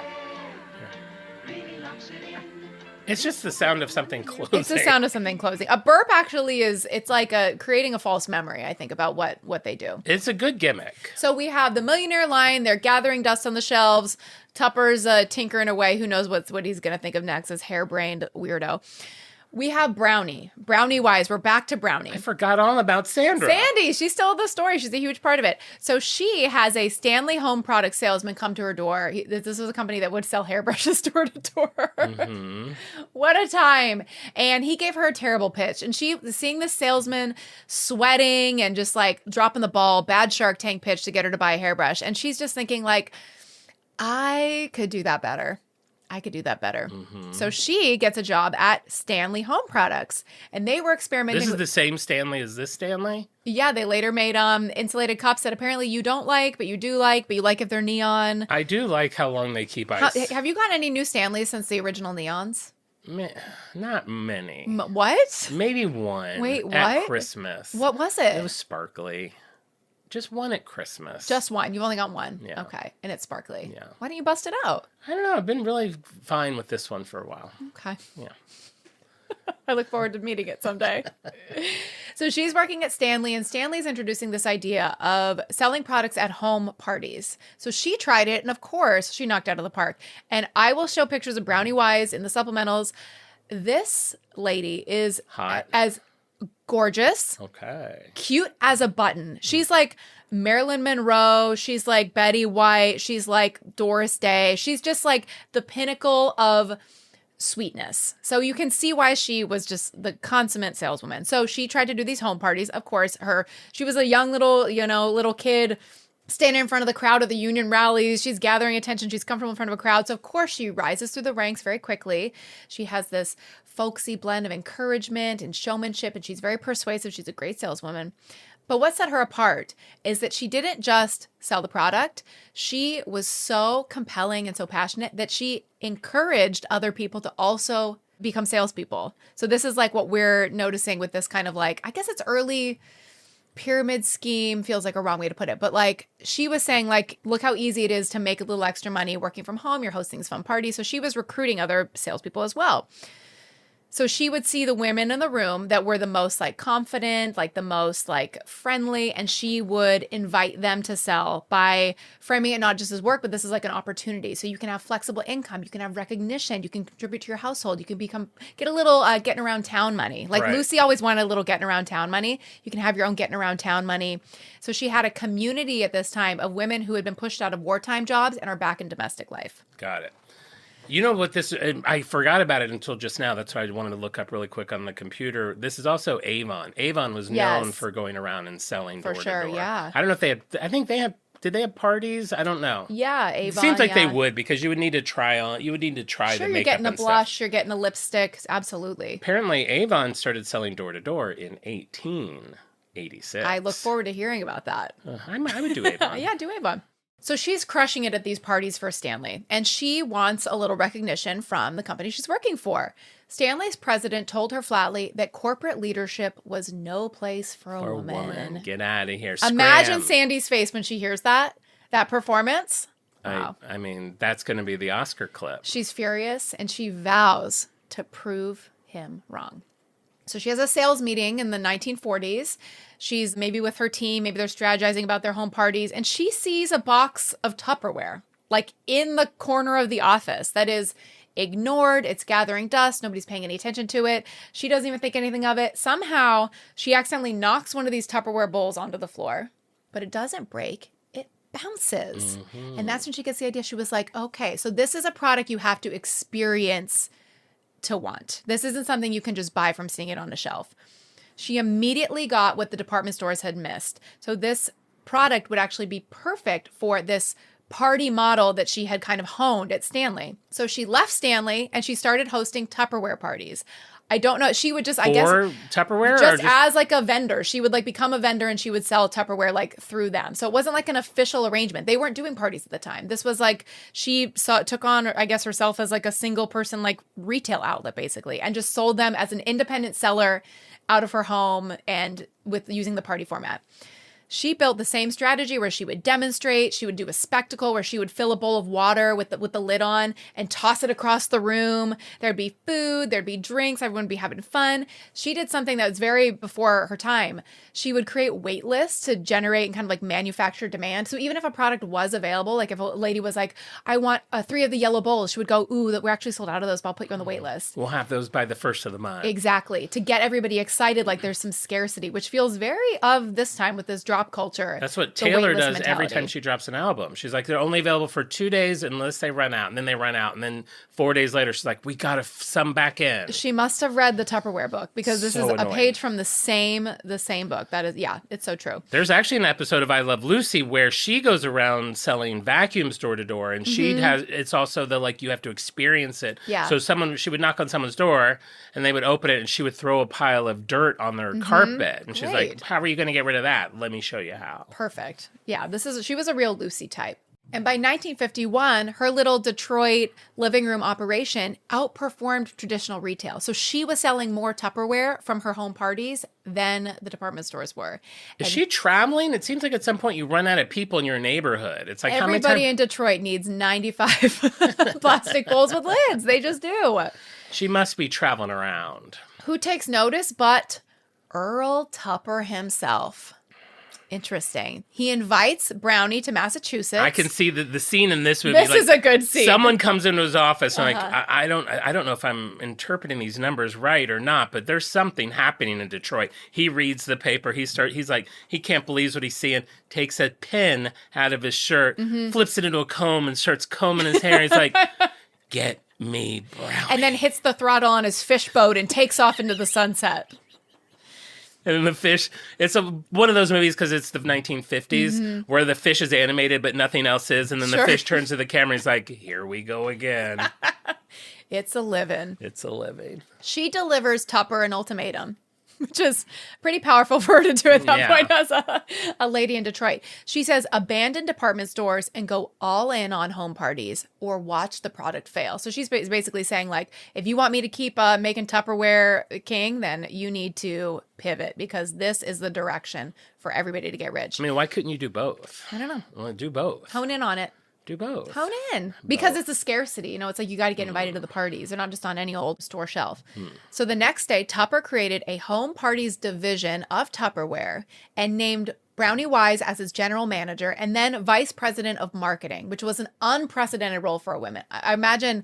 It's just the sound of something closing. It's the sound of something closing. A burp actually it's like creating a false memory, I think, about what they do. It's a good gimmick. So we have the Millionaire line. They're gathering dust on the shelves. Tupper's tinkering away. Who knows what he's going to think of next, this harebrained weirdo. We have Brownie Wise. We're back to Brownie. I forgot all about Sandra. Sandy, she's still the story. She's a huge part of it. So she has a Stanley home product salesman come to her door. This was a company that would sell hairbrushes door to door. Mm-hmm. What a time. And he gave her a terrible pitch. And she, seeing this salesman sweating and just like dropping the ball, bad Shark Tank pitch to get her to buy a hairbrush. And she's just thinking like, I could do that better. Mm-hmm. So she gets a job at Stanley Home Products, and they were experimenting. This is the same Stanley as this Stanley? Yeah, they later made insulated cups that apparently you don't like, but you do like, but you like if they're neon. I do like how long they keep ice. Have you gotten any new Stanleys since the original neons? Not many. What? Maybe one. Wait, what? At Christmas. What was it? It was sparkly. Just one at Christmas. Just one. You've only got one. Yeah. Okay. And it's sparkly. Yeah. Why don't you bust it out? I don't know. I've been really fine with this one for a while. Okay. Yeah. I look forward to meeting it someday. So she's working at Stanley, and Stanley's introducing this idea of selling products at home parties. So she tried it, and of course, she knocked out of the park. And I will show pictures of Brownie Wise in the supplementals. This lady is hot. As gorgeous. Okay. Cute as a button. She's like Marilyn Monroe. She's like Betty White. She's like Doris Day. She's just like the pinnacle of sweetness. So you can see why she was just the consummate saleswoman. So she tried to do these home parties. Of course, she was a young little kid standing in front of the crowd at the union rallies. She's gathering attention. She's come from in front of a crowd. So of course she rises through the ranks very quickly. She has this folksy blend of encouragement and showmanship, and she's very persuasive. She's a great saleswoman. But what set her apart is that she didn't just sell the product. She was so compelling and so passionate that she encouraged other people to also become salespeople. So this is like what we're noticing with this kind of like, I guess it's early pyramid scheme, feels like a wrong way to put it. But like she was saying, like, look how easy it is to make a little extra money working from home. You're hosting this fun party. So she was recruiting other salespeople as well. So she would see the women in the room that were the most like confident, like the most like friendly, and she would invite them to sell by framing it not just as work, but this is like an opportunity. So you can have flexible income, you can have recognition, you can contribute to your household, you can get a little getting around town money. Like right. Lucy always wanted a little getting around town money. You can have your own getting around town money. So she had a community at this time of women who had been pushed out of wartime jobs and are back in domestic life. Got it. You know what I forgot about it until just now. That's why I wanted to look up really quick on the computer. This is also Avon. Avon was known for going around and selling door to door. For sure, yeah. I don't know if they had, did they have parties? I don't know. Yeah, Avon. It seems like they would, because you would need to try the makeup and stuff. Sure, you're getting a blush, you're getting a lipstick. Absolutely. Apparently, Avon started selling door to door in 1886. I look forward to hearing about that. I would do Avon. Yeah, do Avon. So she's crushing it at these parties for Stanley, and she wants a little recognition from the company she's working for. Stanley's president told her flatly that corporate leadership was no place for a woman. Get out of here. Imagine Scram. Sandy's face when she hears that performance. Wow. I mean, that's going to be the Oscar clip. She's furious, and she vows to prove him wrong. So she has a sales meeting in the 1940s. She's maybe with her team, maybe they're strategizing about their home parties, and she sees a box of Tupperware, like in the corner of the office that is ignored. It's gathering dust. Nobody's paying any attention to it. She doesn't even think anything of it. Somehow, she accidentally knocks one of these Tupperware bowls onto the floor, but it doesn't break. It bounces. And that's when she gets the idea. She was like, okay, so this is a product you have to experience to want. This isn't something you can just buy from seeing it on a shelf. She immediately got what the department stores had missed. So this product would actually be perfect for this party model that she had kind of honed at Stanley. So she left Stanley and she started hosting Tupperware parties. I don't know. She would just, I guess, Tupperware, just as like a vendor. She would like become a vendor and she would sell Tupperware like through them. So it wasn't like an official arrangement. They weren't doing parties at the time. This was like she took on, I guess, herself as like a single person like retail outlet basically, and just sold them as an independent seller out of her home and with using the party format. She built the same strategy where she would demonstrate, she would do a spectacle where she would fill a bowl of water with the lid on and toss it across the room. There'd be food, there'd be drinks, everyone would be having fun. She did something that was very before her time. She would create wait lists to generate and kind of like manufacture demand. So even if a product was available, like if a lady was like, I want 3 of the yellow bowls, she would go, ooh, that we're actually sold out of those, but I'll put you on the wait list. We'll have those by the first of the month. Exactly. To get everybody excited, like there's some scarcity, which feels very of this time with this drop culture. That's what Taylor does every time she drops an album. She's like, they're only available for 2 days unless they run out. And then they run out. And then 4 days later, she's like, we got to some back in. She must have read the Tupperware book because this is a page from the same book. That is, yeah, it's so true. There's actually an episode of I Love Lucy where she goes around selling vacuums door to door. And she has, it's also the like, you have to experience it. Yeah. So she would knock on someone's door and they would open it and she would throw a pile of dirt on their carpet. And she's like, how are you going to get rid of that? Let me show you how. Perfect. Yeah, she was a real Lucy type. And by 1951, her little Detroit living room operation outperformed traditional retail. So she was selling more Tupperware from her home parties than the department stores were. Is she traveling? It seems like at some point you run out of people in your neighborhood. It's like everybody in Detroit needs 95 plastic bowls with lids. They just do. She must be traveling around. Who takes notice but Earl Tupper himself? Interesting. He invites Brownie to Massachusetts. I can see the scene in this movie. This is a good scene. Someone comes into his office and I don't know if I'm interpreting these numbers right or not, but there's something happening in Detroit. He reads the paper. He's like, he can't believe what he's seeing. Takes a pin out of his shirt, flips it into a comb and starts combing his hair. He's like, get me Brownie. And then hits the throttle on his fish boat and takes off into the sunset. And then the fish, it's one of those movies because it's the 1950s where the fish is animated but nothing else is. And then the fish turns to the camera and he's like, here we go again. It's a living. It's a living. She delivers Tupper an ultimatum, which is pretty powerful for her to do at that point as a lady in Detroit. She says, abandon department stores and go all in on home parties or watch the product fail. So she's basically saying, like, if you want me to keep making Tupperware king, then you need to pivot because this is the direction for everybody to get rich. I mean, why couldn't you do both? I don't know. Well, do both. Hone in on it. Do both. Hone in. Because it's a scarcity. You know, it's like you got to get invited to the parties. They're not just on any old store shelf. So the next day, Tupper created a home parties division of Tupperware and named Brownie Wise as his general manager and then vice president of marketing, which was an unprecedented role for a woman. I imagine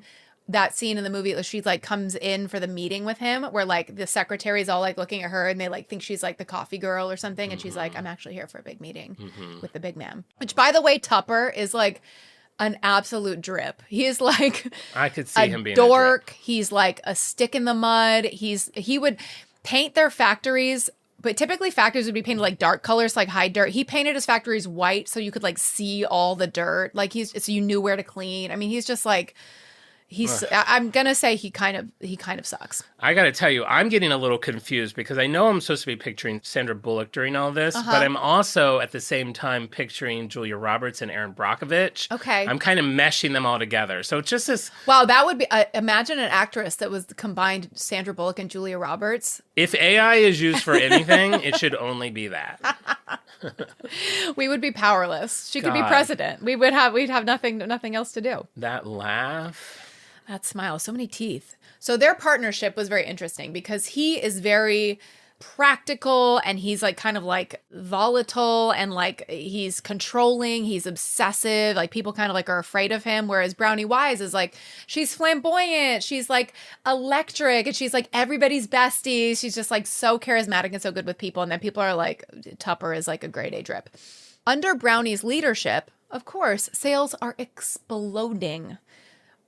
that scene in the movie, she like comes in for the meeting with him where like the secretary's all like looking at her and they like think she's like the coffee girl or something. And she's like, I'm actually here for a big meeting with the big man, which by the way, Tupper is like an absolute drip. He is like I could see him being dork. a drip. He's like a stick in the mud. He would paint their factories, but typically factories would be painted like dark colors, like hide dirt. He painted his factories white so you could like see all the dirt. Like so you knew where to clean. I mean, he's just like, I'm gonna say he kind of sucks. I got to tell you, I'm getting a little confused because I know I'm supposed to be picturing Sandra Bullock during all this, but I'm also at the same time picturing Julia Roberts and Erin Brockovich. Okay. I'm kind of meshing them all together. So it's just this. Wow, that would be, imagine an actress that was combined Sandra Bullock and Julia Roberts. If AI is used for anything, it should only be that. We would be powerless. She could be president. We'd have nothing else to do. That laugh. That smile, so many teeth. So their partnership was very interesting because he is very practical and he's like kind of like volatile and like he's controlling, he's obsessive, like people kind of like are afraid of him, whereas Brownie Wise is like, she's flamboyant, she's like electric, and she's like everybody's bestie. She's just like so charismatic and so good with people, and then people are like, Tupper is like a grade A drip. Under Brownie's leadership, of course, sales are exploding.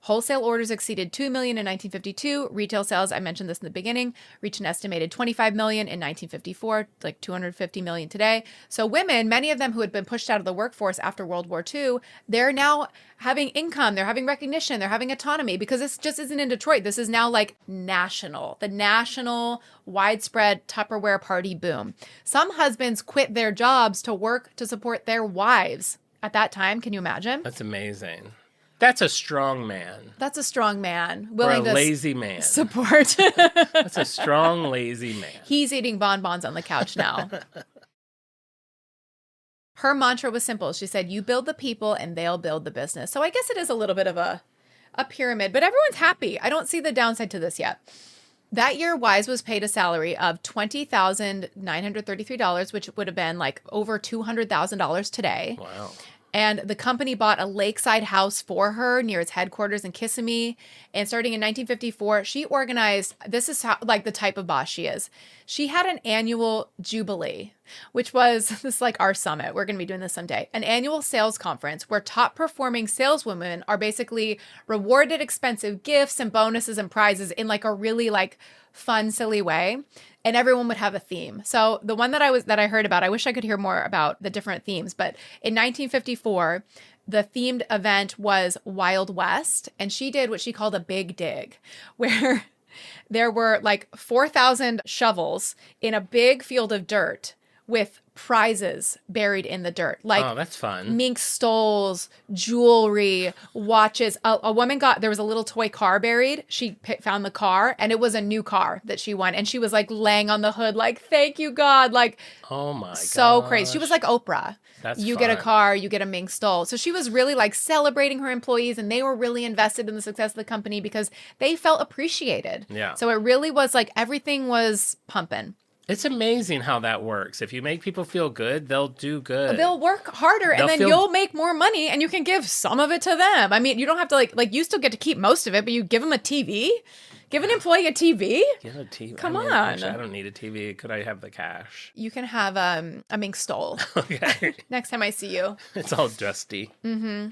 Wholesale orders exceeded 2 million in 1952. Retail sales, I mentioned this in the beginning, reached an estimated 25 million in 1954, like 250 million today. So women, many of them who had been pushed out of the workforce after World War II, they're now having income, they're having recognition, they're having autonomy, because this just isn't in Detroit. This is now like national, the national widespread Tupperware party boom. Some husbands quit their jobs to work to support their wives at that time. Can you imagine? That's amazing. That's a strong man. That's a strong man. Willing to lazy man. Support. That's a strong, lazy man. He's eating bonbons on the couch now. Her mantra was simple. She said, you build the people and they'll build the business. So I guess it is a little bit of a pyramid, but everyone's happy. I don't see the downside to this yet. That year, Wise was paid a salary of $20,933, which would have been like over $200,000 today. Wow. And the company bought a lakeside house for her near its headquarters in Kissimmee. And starting in 1954, she organized, this is how, like the type of boss she is. She had an annual jubilee, which was, this is like our summit. We're going to be doing this someday. An annual sales conference where top performing saleswomen are basically rewarded expensive gifts and bonuses and prizes in like a really like fun, silly way. And everyone would have a theme. So the one that I heard about, I wish I could hear more about the different themes, but in 1954, the themed event was Wild West, and she did what she called a big dig, where there were like 4,000 shovels in a big field of dirt with prizes buried in the dirt. Like, oh, that's fun. Mink stoles, jewelry, watches. A woman there was a little toy car buried. She found the car, and it was a new car that she won. And she was like laying on the hood, like, thank you, God. Like, oh my God. So crazy. She was like Oprah. You fun. get a car, you get a mink stole. So she was really like celebrating her employees, and they were really invested in the success of the company because they felt appreciated. Yeah. So it really was like everything was pumping. It's amazing how that works. If you make people feel good, they'll do good. They'll work harder, and then you'll make more money, and you can give some of it to them. I mean, you don't have to like you still get to keep most of it, but you give them a TV. Give an employee a TV. Give a TV. Come on. Actually, I don't need a TV. Could I have the cash? You can have a mink stole. Okay. Next time I see you. It's all dusty. Mm-hmm.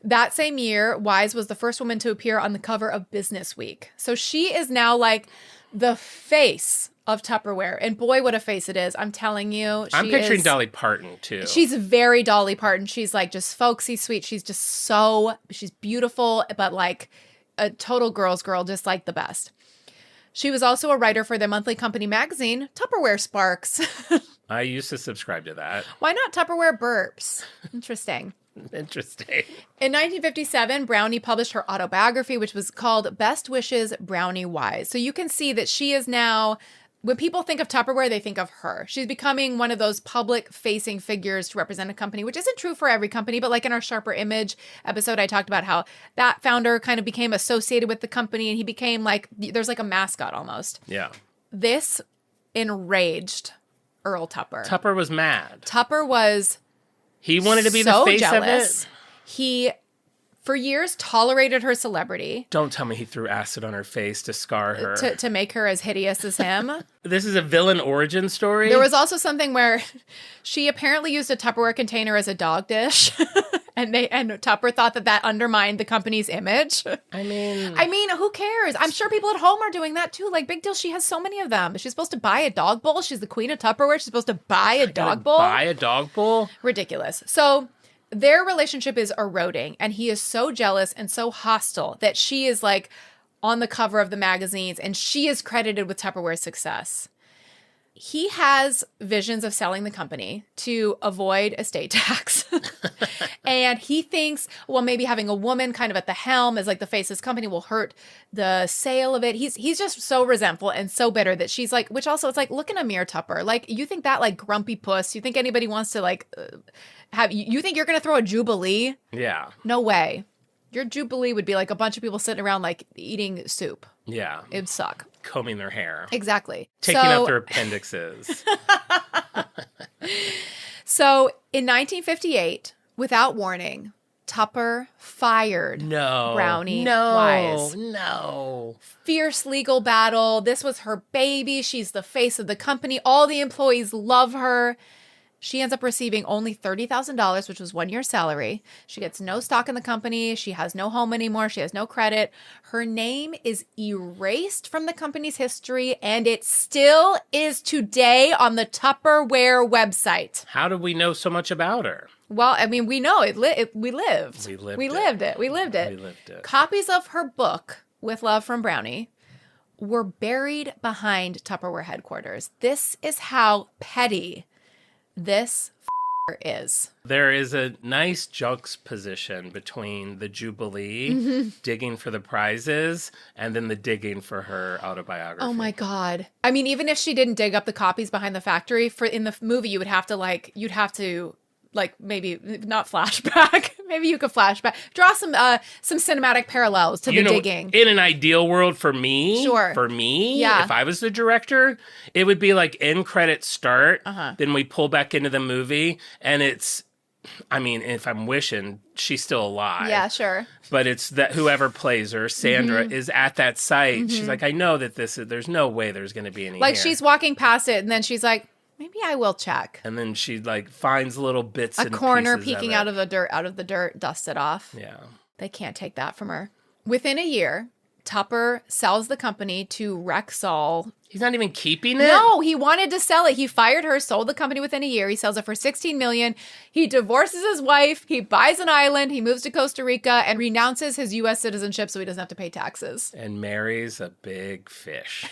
That same year, Wise was the first woman to appear on the cover of Business Week. So she is now like the face of Tupperware. And boy, what a face it is. I'm telling you. I'm picturing Dolly Parton, too. She's very Dolly Parton. She's like just folksy, sweet. She's just she's beautiful, but like a total girl's girl, just like the best. She was also a writer for the monthly company magazine, Tupperware Sparks. I used to subscribe to that. Why not Tupperware Burps? Interesting. Interesting. In 1957, Brownie published her autobiography, which was called Best Wishes, Brownie Wise. So you can see that she is now, when people think of Tupperware, they think of her. She's becoming one of those public-facing figures to represent a company, which isn't true for every company, but like in our Sharper Image episode, I talked about how that founder kind of became associated with the company, and he became like, there's like a mascot almost. Yeah. This enraged Earl Tupper. Tupper was mad. Tupper was He wanted to be the face jealous. of it? He, for years, tolerated her celebrity. Don't tell me he threw acid on her face to scar her. To make her as hideous as him. This is a villain origin story? There was also something where she apparently used a Tupperware container as a dog dish. And Tupper thought that undermined the company's image. I mean, who cares? I'm sure people at home are doing that too. Like, big deal. She has so many of them. She's supposed to buy a dog bowl. She's the queen of Tupperware. She's supposed to buy a dog bowl. Buy a dog bowl? Ridiculous. So their relationship is eroding, and he is so jealous and so hostile that she is like on the cover of the magazines, and she is credited with Tupperware's success. He has visions of selling the company to avoid estate tax. And he thinks, well, maybe having a woman kind of at the helm as like the face of his company will hurt the sale of it. He's just so resentful and so bitter that she's like, which also it's like, look in a mirror, Tupper. Like, you think that like grumpy puss, you think anybody wants to like you think you're going to throw a jubilee? Yeah. No way. Your jubilee would be like a bunch of people sitting around like eating soup. Yeah. It'd suck. Combing their hair. Exactly. Taking out their appendixes. So in 1958, without warning, Tupper fired Brownie Wise. No. Fierce legal battle. This was her baby. She's the face of the company. All the employees love her. She ends up receiving only $30,000, which was 1 year's salary. She gets no stock in the company. She has no home anymore. She has no credit. Her name is erased from the company's history, and it still is today on the Tupperware website. How do we know so much about her? Well, I mean, we know it. We lived. We lived it. Copies of her book, With Love from Brownie, were buried behind Tupperware headquarters. This is how petty this is. There is a nice juxtaposition between the Jubilee digging for the prizes and then the digging for her autobiography. Oh my God. I mean, even if she didn't dig up the copies behind the factory in the movie, you'd have to maybe not flashback. Maybe you could flashback. Draw some cinematic parallels to the digging. In an ideal world for me, yeah. If I was the director, it would be like end credits start, then we pull back into the movie, and it's, I mean, if I'm wishing, she's still alive. Yeah, sure. But it's that whoever plays her, Sandra, is at that site. She's like, I know that there's no way there's going to be any like here. She's walking past it, and then she's like, maybe I will check. And then she like finds little bits and a corner pieces peeking out of the dirt, dust it off. Yeah. They can't take that from her. Within a year, Tupper sells the company to Rexall. He's not even keeping it? No, he wanted to sell it. He fired her, sold the company within a year. He sells it for $16 million. He divorces his wife. He buys an island. He moves to Costa Rica and renounces his U.S. citizenship so he doesn't have to pay taxes. And marries a big fish.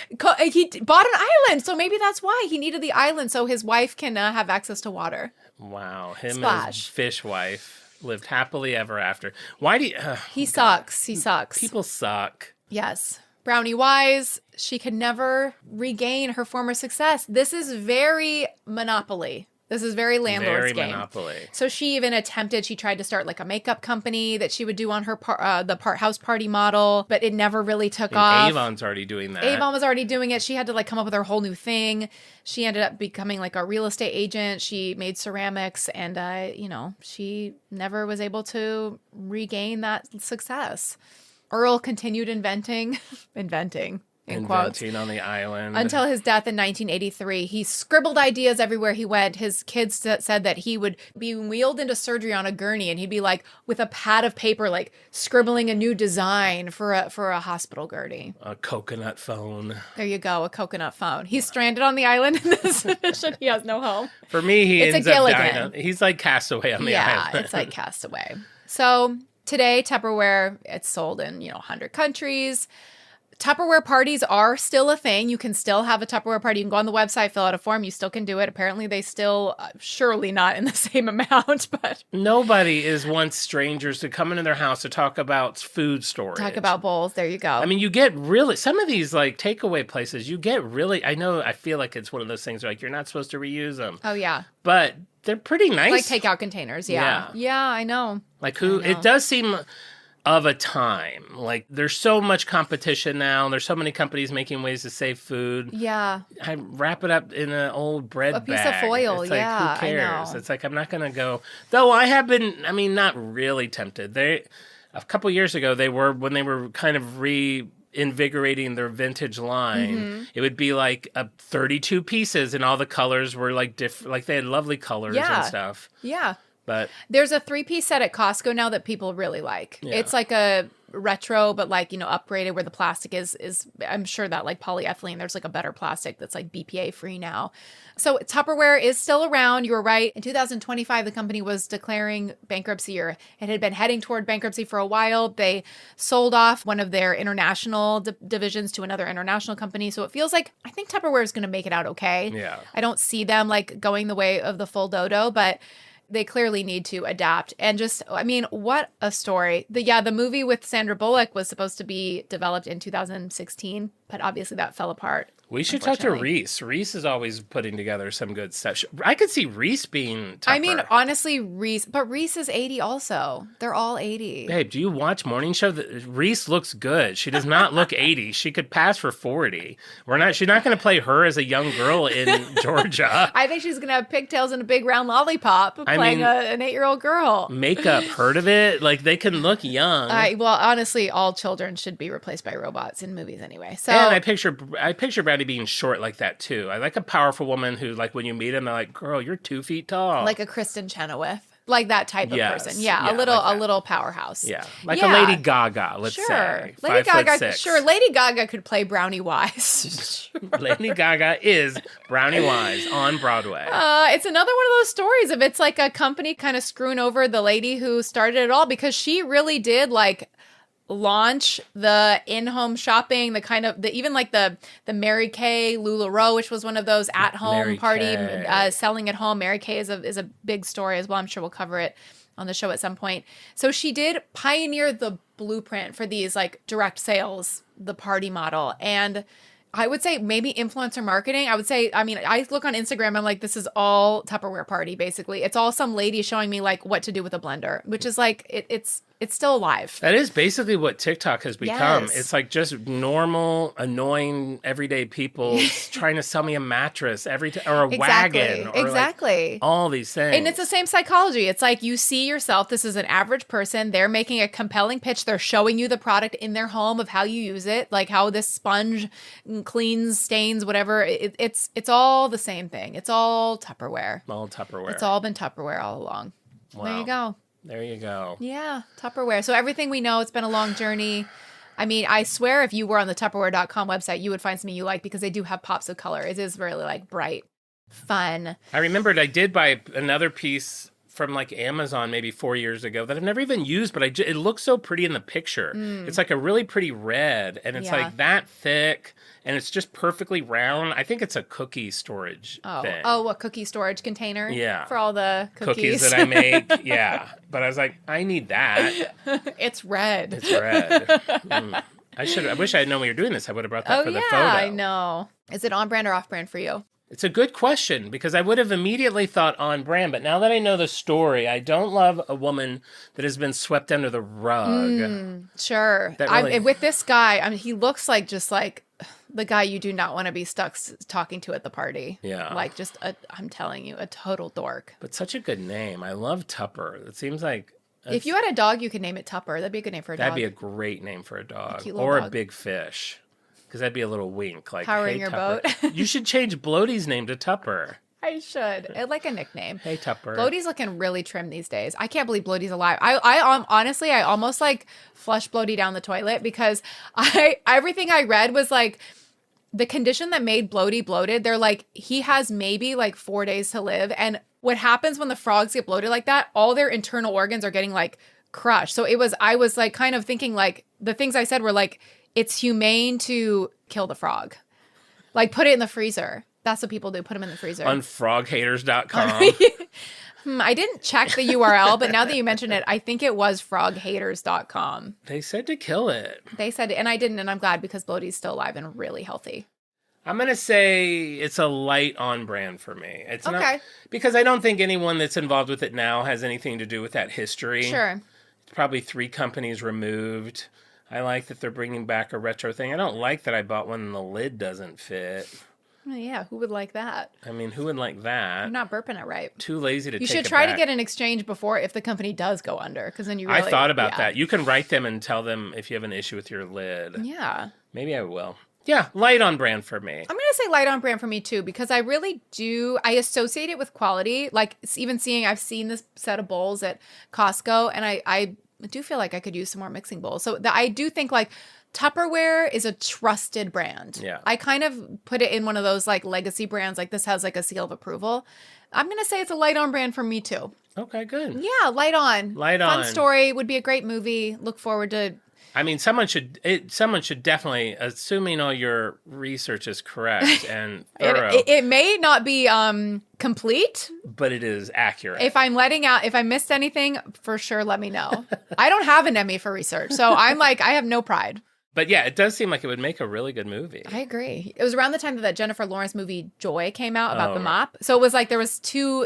He bought an island, so maybe that's why he needed the island so his wife can have access to water. Wow, him Splash. and his fish wife lived happily ever after. Why do you... He sucks. He sucks. People suck. Yes. Brownie Wise, she can never regain her former success. This is very Monopoly. This is very landlord's game. Monopoly. So she tried to start like a makeup company that she would do on her house party model, but it never really took off. Avon's already doing that. Avon was already doing it. She had to like come up with her whole new thing. She ended up becoming like a real estate agent. She made ceramics, and she never was able to regain that success. Earl continued inventing in quotes, on the island. Until his death in 1983. He scribbled ideas everywhere he went. His kids said that he would be wheeled into surgery on a gurney, and he'd be like with a pad of paper, like scribbling a new design for a hospital gurney. A coconut phone. There you go, a coconut phone. He's stranded on the island in this mission. He has no home. For me, he It's ends a up Gilligan. dying. He's like Castaway on the island. Yeah, it's like Castaway. So today, Tupperware, it's sold in 100 countries. Tupperware parties are still a thing. You can still have a Tupperware party. You can go on the website, fill out a form. You still can do it. Apparently, they still, surely not in the same amount, but... Nobody wants strangers to come into their house to talk about food storage. Talk about bowls. There you go. I mean, you get really... Some of these, like, takeaway places, you get really... I feel like it's one of those things where, like, you're not supposed to reuse them. Oh, yeah. But they're pretty nice. Like takeout containers, yeah. Yeah, I know. Like, it does seem... of a time. Like, there's so much competition now. There's so many companies making ways to save food. Yeah. I wrap it up in an old bread bag. A piece of foil, it's like, yeah, who cares? I know. It's like, I'm not going to go. Though I have been, not really tempted. A couple years ago, when they were kind of reinvigorating their vintage line, it would be like 32 pieces, and all the colors were like different. Like, they had lovely colors and stuff. Yeah. But there's a 3-piece set at Costco now that people really like. Yeah. It's like a retro, but like, upgraded where the plastic is I'm sure that like polyethylene, there's like a better plastic that's like BPA free now. So Tupperware is still around. You were right. In 2025, the company was declaring bankruptcy, or it had been heading toward bankruptcy for a while. They sold off one of their international divisions to another international company. So it feels like, I think Tupperware is going to make it out okay. Yeah. I don't see them like going the way of the full dodo, but they clearly need to adapt. And just, I mean, what a story. The movie with Sandra Bullock was supposed to be developed in 2016, but obviously that fell apart. We should talk to Reese. Reese is always putting together some good stuff. I could see Reese being Tupper. I mean, honestly, Reese is 80 also. They're all 80. Babe, do you watch Morning Show? Reese looks good. She does not look 80. She could pass for 40. She's not going to play her as a young girl in Georgia. I think she's going to have pigtails and a big round lollipop playing an 8-year-old girl. Makeup, heard of it? Like, they can look young. Well, honestly, all children should be replaced by robots in movies anyway. So, and I picture Brownie being short like that too. I like a powerful woman who, like, when you meet him, they're like, "Girl, you're 2 feet tall." Like a Kristen Chenoweth, like that type of person. Yeah, yeah, a little powerhouse. Yeah, like a Lady Gaga. Let's say Lady Gaga. 5'6". Sure, Lady Gaga could play Brownie Wise. Lady Gaga is Brownie Wise on Broadway. It's another one of those stories of it's like a company kind of screwing over the lady who started it all, because she really did like launch the in-home shopping, the kind of even like the Mary Kay LuLaRoe, which was one of those at-home party selling at home. Mary Kay is a big story as well. I'm sure we'll cover it on the show at some point. So she did pioneer the blueprint for these like direct sales, the party model. And I would say maybe influencer marketing. I would say, I mean, I look on Instagram, I'm like, this is all Tupperware party, basically. It's all some lady showing me like what to do with a blender, which is like, it's still alive. That is basically what TikTok has become. Yes. It's like just normal, annoying, everyday people trying to sell me a mattress or a wagon. Or like all these things. And it's the same psychology. It's like you see yourself, this is an average person. They're making a compelling pitch. They're showing you the product in their home of how you use it, like how this sponge cleans stains, whatever. It's all the same thing. It's all Tupperware. All Tupperware. It's all been Tupperware all along. Wow. There you go. There you go. Yeah, Tupperware. So everything we know, it's been a long journey. I mean, I swear if you were on the Tupperware.com website, you would find something you like, because they do have pops of color. It is really like bright, fun. I remembered I did buy another piece from like Amazon maybe 4 years ago that I've never even used, but it looks so pretty in the picture. It's like a really pretty red, and it's like that thick, and it's just perfectly round. I think it's a cookie storage thing. Oh, a cookie storage container? Yeah. For all the cookies that I make. Yeah. But I was like, I need that. It's red. It's red. I wish I had known we were doing this. I would have brought that for the photo. I know. Is it on brand or off brand for you? It's a good question, because I would have immediately thought on brand, but now that I know the story, I don't love a woman that has been swept under the rug. Sure. With this guy, I mean, he looks like just like the guy you do not want to be stuck talking to at the party. Yeah. Like just, I'm telling you, a total dork. But such a good name. I love Tupper. It seems like... If you had a dog, you could name it Tupper. That'd be a good name for a dog. That'd be a great name for a dog. Or a big fish. Because that'd be a little wink. Like, powering hey, your Tupper. boat. You should change Bloaty's name to Tupper. I should. I like a nickname. Hey, Tupper. Bloaty's looking really trim these days. I can't believe Bloaty's alive. I honestly, I almost like flushed Bloaty down the toilet, because everything I read was like the condition that made Bloaty bloated. They're like, he has maybe like 4 days to live. And what happens when the frogs get bloated like that, all their internal organs are getting like crushed. So I was like kind of thinking like the things I said were like, it's humane to kill the frog. Like, put it in the freezer. That's what people do. Put them in the freezer. On froghaters.com. I didn't check the URL, but now that you mention it, I think it was froghaters.com. They said to kill it. They said it, and I didn't, and I'm glad, because Bloaty's still alive and really healthy. I'm going to say it's a light on brand for me. It's okay. Not, because I don't think anyone that's involved with it now has anything to do with that history. Sure. It's probably 3 companies removed. I like that they're bringing back a retro thing. I don't like that I bought one and the lid doesn't fit. Oh, yeah, who would like that? I mean, who would like that? You're not burping it right. Too lazy to take it back. You should try to get an exchange before, if the company does go under, because then you really... I thought about that. You can write them and tell them if you have an issue with your lid. Yeah. Maybe I will. Yeah, light on brand for me. I'm going to say light on brand for me too, because I really do, I associate it with quality. Like, even I've seen this set of bowls at Costco, and I do feel like I could use some more mixing bowls. So I do think like Tupperware is a trusted brand. Yeah. I kind of put it in one of those like legacy brands. Like this has like a seal of approval. I'm going to say it's a light on brand for me too. Okay, good. Yeah, light on. Light Fun on. story. Would be a great movie. Look forward to. I mean, someone should definitely, assuming all your research is correct and thorough, It may not be complete, but it is accurate. if I missed anything, for sure, let me know. I don't have an Emmy for research, so I have no pride. But yeah, it does seem like it would make a really good movie. I agree. It was around the time that Jennifer Lawrence movie Joy came out about the right. mop. So it was like there was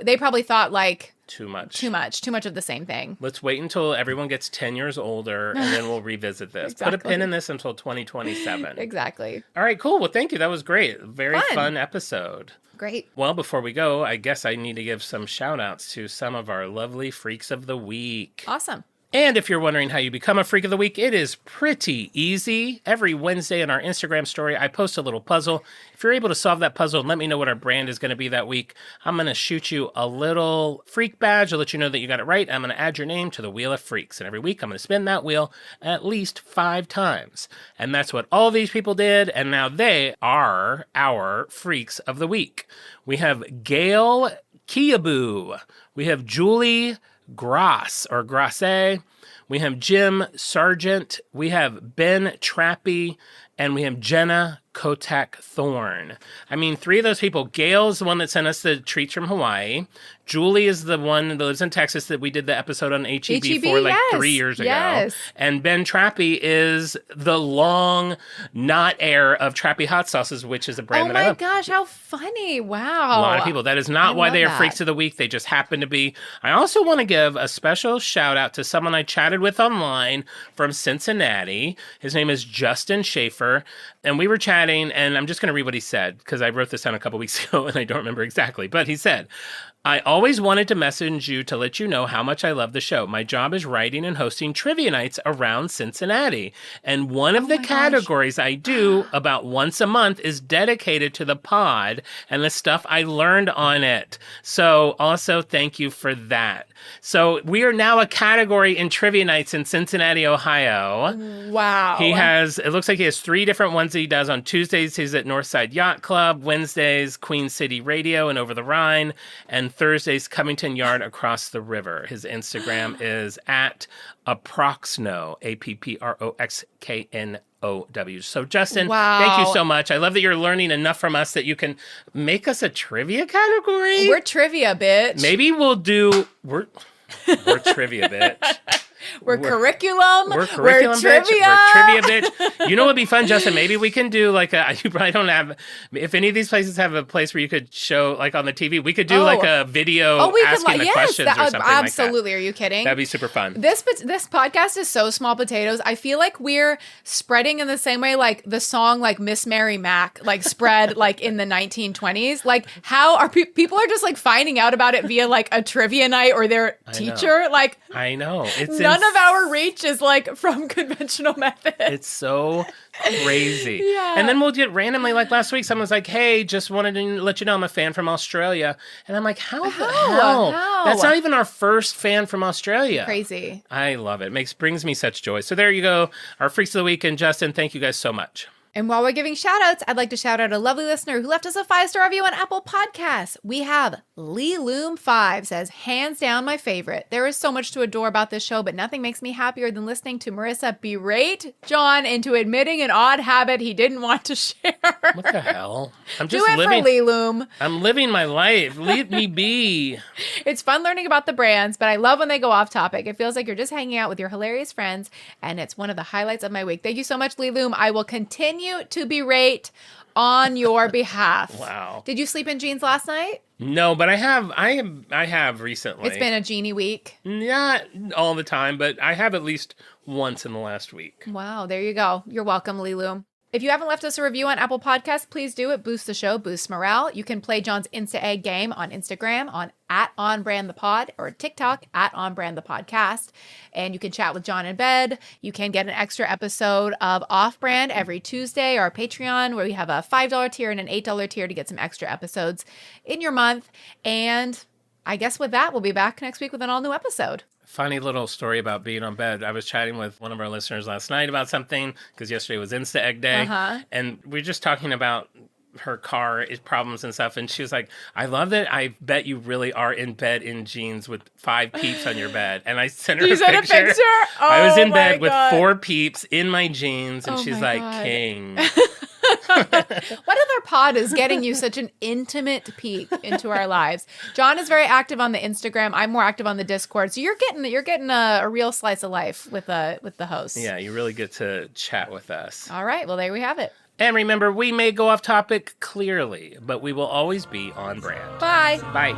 they probably thought like Too much of the same thing. Let's wait until everyone gets 10 years older, and then we'll revisit this. Exactly. Put a pin in this until 2027. Exactly. All right, cool. Well, thank you. That was great. Very Fun. fun episode. Great. Well, before we go, I guess I need to give some shout outs to some of our lovely freaks of the week. Awesome. And if you're wondering how you become a Freak of the Week, it is pretty easy. Every Wednesday in our Instagram story, I post a little puzzle. If you're able to solve that puzzle and let me know what our brand is going to be that week, I'm going to shoot you a little freak badge to let you know that you got it right. I'm going to add your name to the Wheel of Freaks. And every week, I'm going to spin that wheel at least 5 times. And that's what all these people did. And now they are our Freaks of the Week. We have Gail Kiaboo. We have Julie Gross or Grasse. We have Jim Sargent. We have Ben Trappy. And we have Jenna Kotak Thorne. I mean, 3 of those people. Gail's the one that sent us the treats from Hawaii. Julie is the one that lives in Texas that we did the episode on HEB for like 3 years ago. Yes. And Ben Trappy is the long not heir of Trappy Hot Sauces, which is a brand that I love. Oh my gosh, how funny. Wow. A lot of people. That is not why they are Freaks of the Week. They just happen to be. I also want to give a special shout out to someone I chatted with online from Cincinnati. His name is Justin Schaefer. And we were chatting, and I'm just going to read what he said, because I wrote this down a couple weeks ago, and I don't remember exactly. But he said, I always wanted to message you to let you know how much I love the show. My job is writing and hosting trivia nights around Cincinnati. And one of the categories I do about once a month is dedicated to the pod and the stuff I learned on it. So also thank you for that. So we are now a category in trivia nights in Cincinnati, Ohio. Wow. It looks like he has 3 different ones that he does. On Tuesdays, he's at Northside Yacht Club. Wednesdays, Queen City Radio and Over the Rhine. And Thursdays, Covington Yard across the river. His Instagram is at Approxno, APPROXKNOW. So, Justin, Thank you so much. I love that you're learning enough from us that you can make us a trivia category. We're trivia, bitch. Maybe we'll do... We're trivia, bitch. We're curriculum. We're curriculum, trivia. bitch. We're trivia, bitch. You know what would be fun, Justin? Maybe we can do like you probably don't have, if any of these places have a place where you could show like on the TV, we could do like a video asking the questions or something absolutely. like that. Are you kidding? That'd be super fun. This podcast is so small potatoes. I feel like we're spreading in the same way like the song like Miss Mary Mac like spread like in the 1920s. Like how are people are just like finding out about it via like a trivia night or their teacher? Like I know. It's none of our reach is like from conventional methods. It's so crazy. Yeah. And then we'll get randomly, like last week, someone's like, hey, just wanted to let you know I'm a fan from Australia. And I'm like, how the hell? How? That's not even our first fan from Australia. Crazy. I love it. Brings me such joy. So there you go. Our Freaks of the Week. And Justin, thank you guys so much. And while we're giving shout outs, I'd like to shout out a lovely listener who left us a 5-star review on Apple Podcasts. We have Lee Loom 5 says, hands down my favorite. There is so much to adore about this show, but nothing makes me happier than listening to Marisa berate Jon into admitting an odd habit he didn't want to share. What the hell? I'm Do just it living. for Lee Loom. I'm living my life. Leave me be. It's fun learning about the brands, but I love when they go off topic. It feels like you're just hanging out with your hilarious friends, and it's one of the highlights of my week. Thank you so much, Lee Loom. I will continue to berate on your behalf. Wow. Did you sleep in jeans last night? No, but I have recently. It's been a genie week. Not all the time, but I have at least once in the last week. Wow, there you go. You're welcome, Lee Loom. If you haven't left us a review on Apple Podcasts, please do. It boosts the show, boosts morale. You can play Jon's Insta Egg game on Instagram on @OnBrandThePod or TikTok @OnBrandThePodcast. And you can chat with Jon in bed. You can get an extra episode of Off Brand every Tuesday, our Patreon, where we have a $5 tier and an $8 tier to get some extra episodes in your month. And I guess with that, we'll be back next week with an all-new episode. Funny little story about being on bed. I was chatting with one of our listeners last night about something because yesterday was Insta Egg Day. And we were just talking about her car problems and stuff. And she was like, I love that. I bet you really are in bed in jeans with 5 peeps on your bed. And I sent her a picture. Oh, I was in bed with 4 peeps in my jeans. And she's like, God. King. What other pod is getting you such an intimate peek into our lives? Jon is very active on the Instagram. I'm more active on the Discord. So you're getting a real slice of life with the host. Yeah, you really get to chat with us. All right. Well, there we have it. And remember, we may go off topic clearly, but we will always be on brand. Bye. Bye.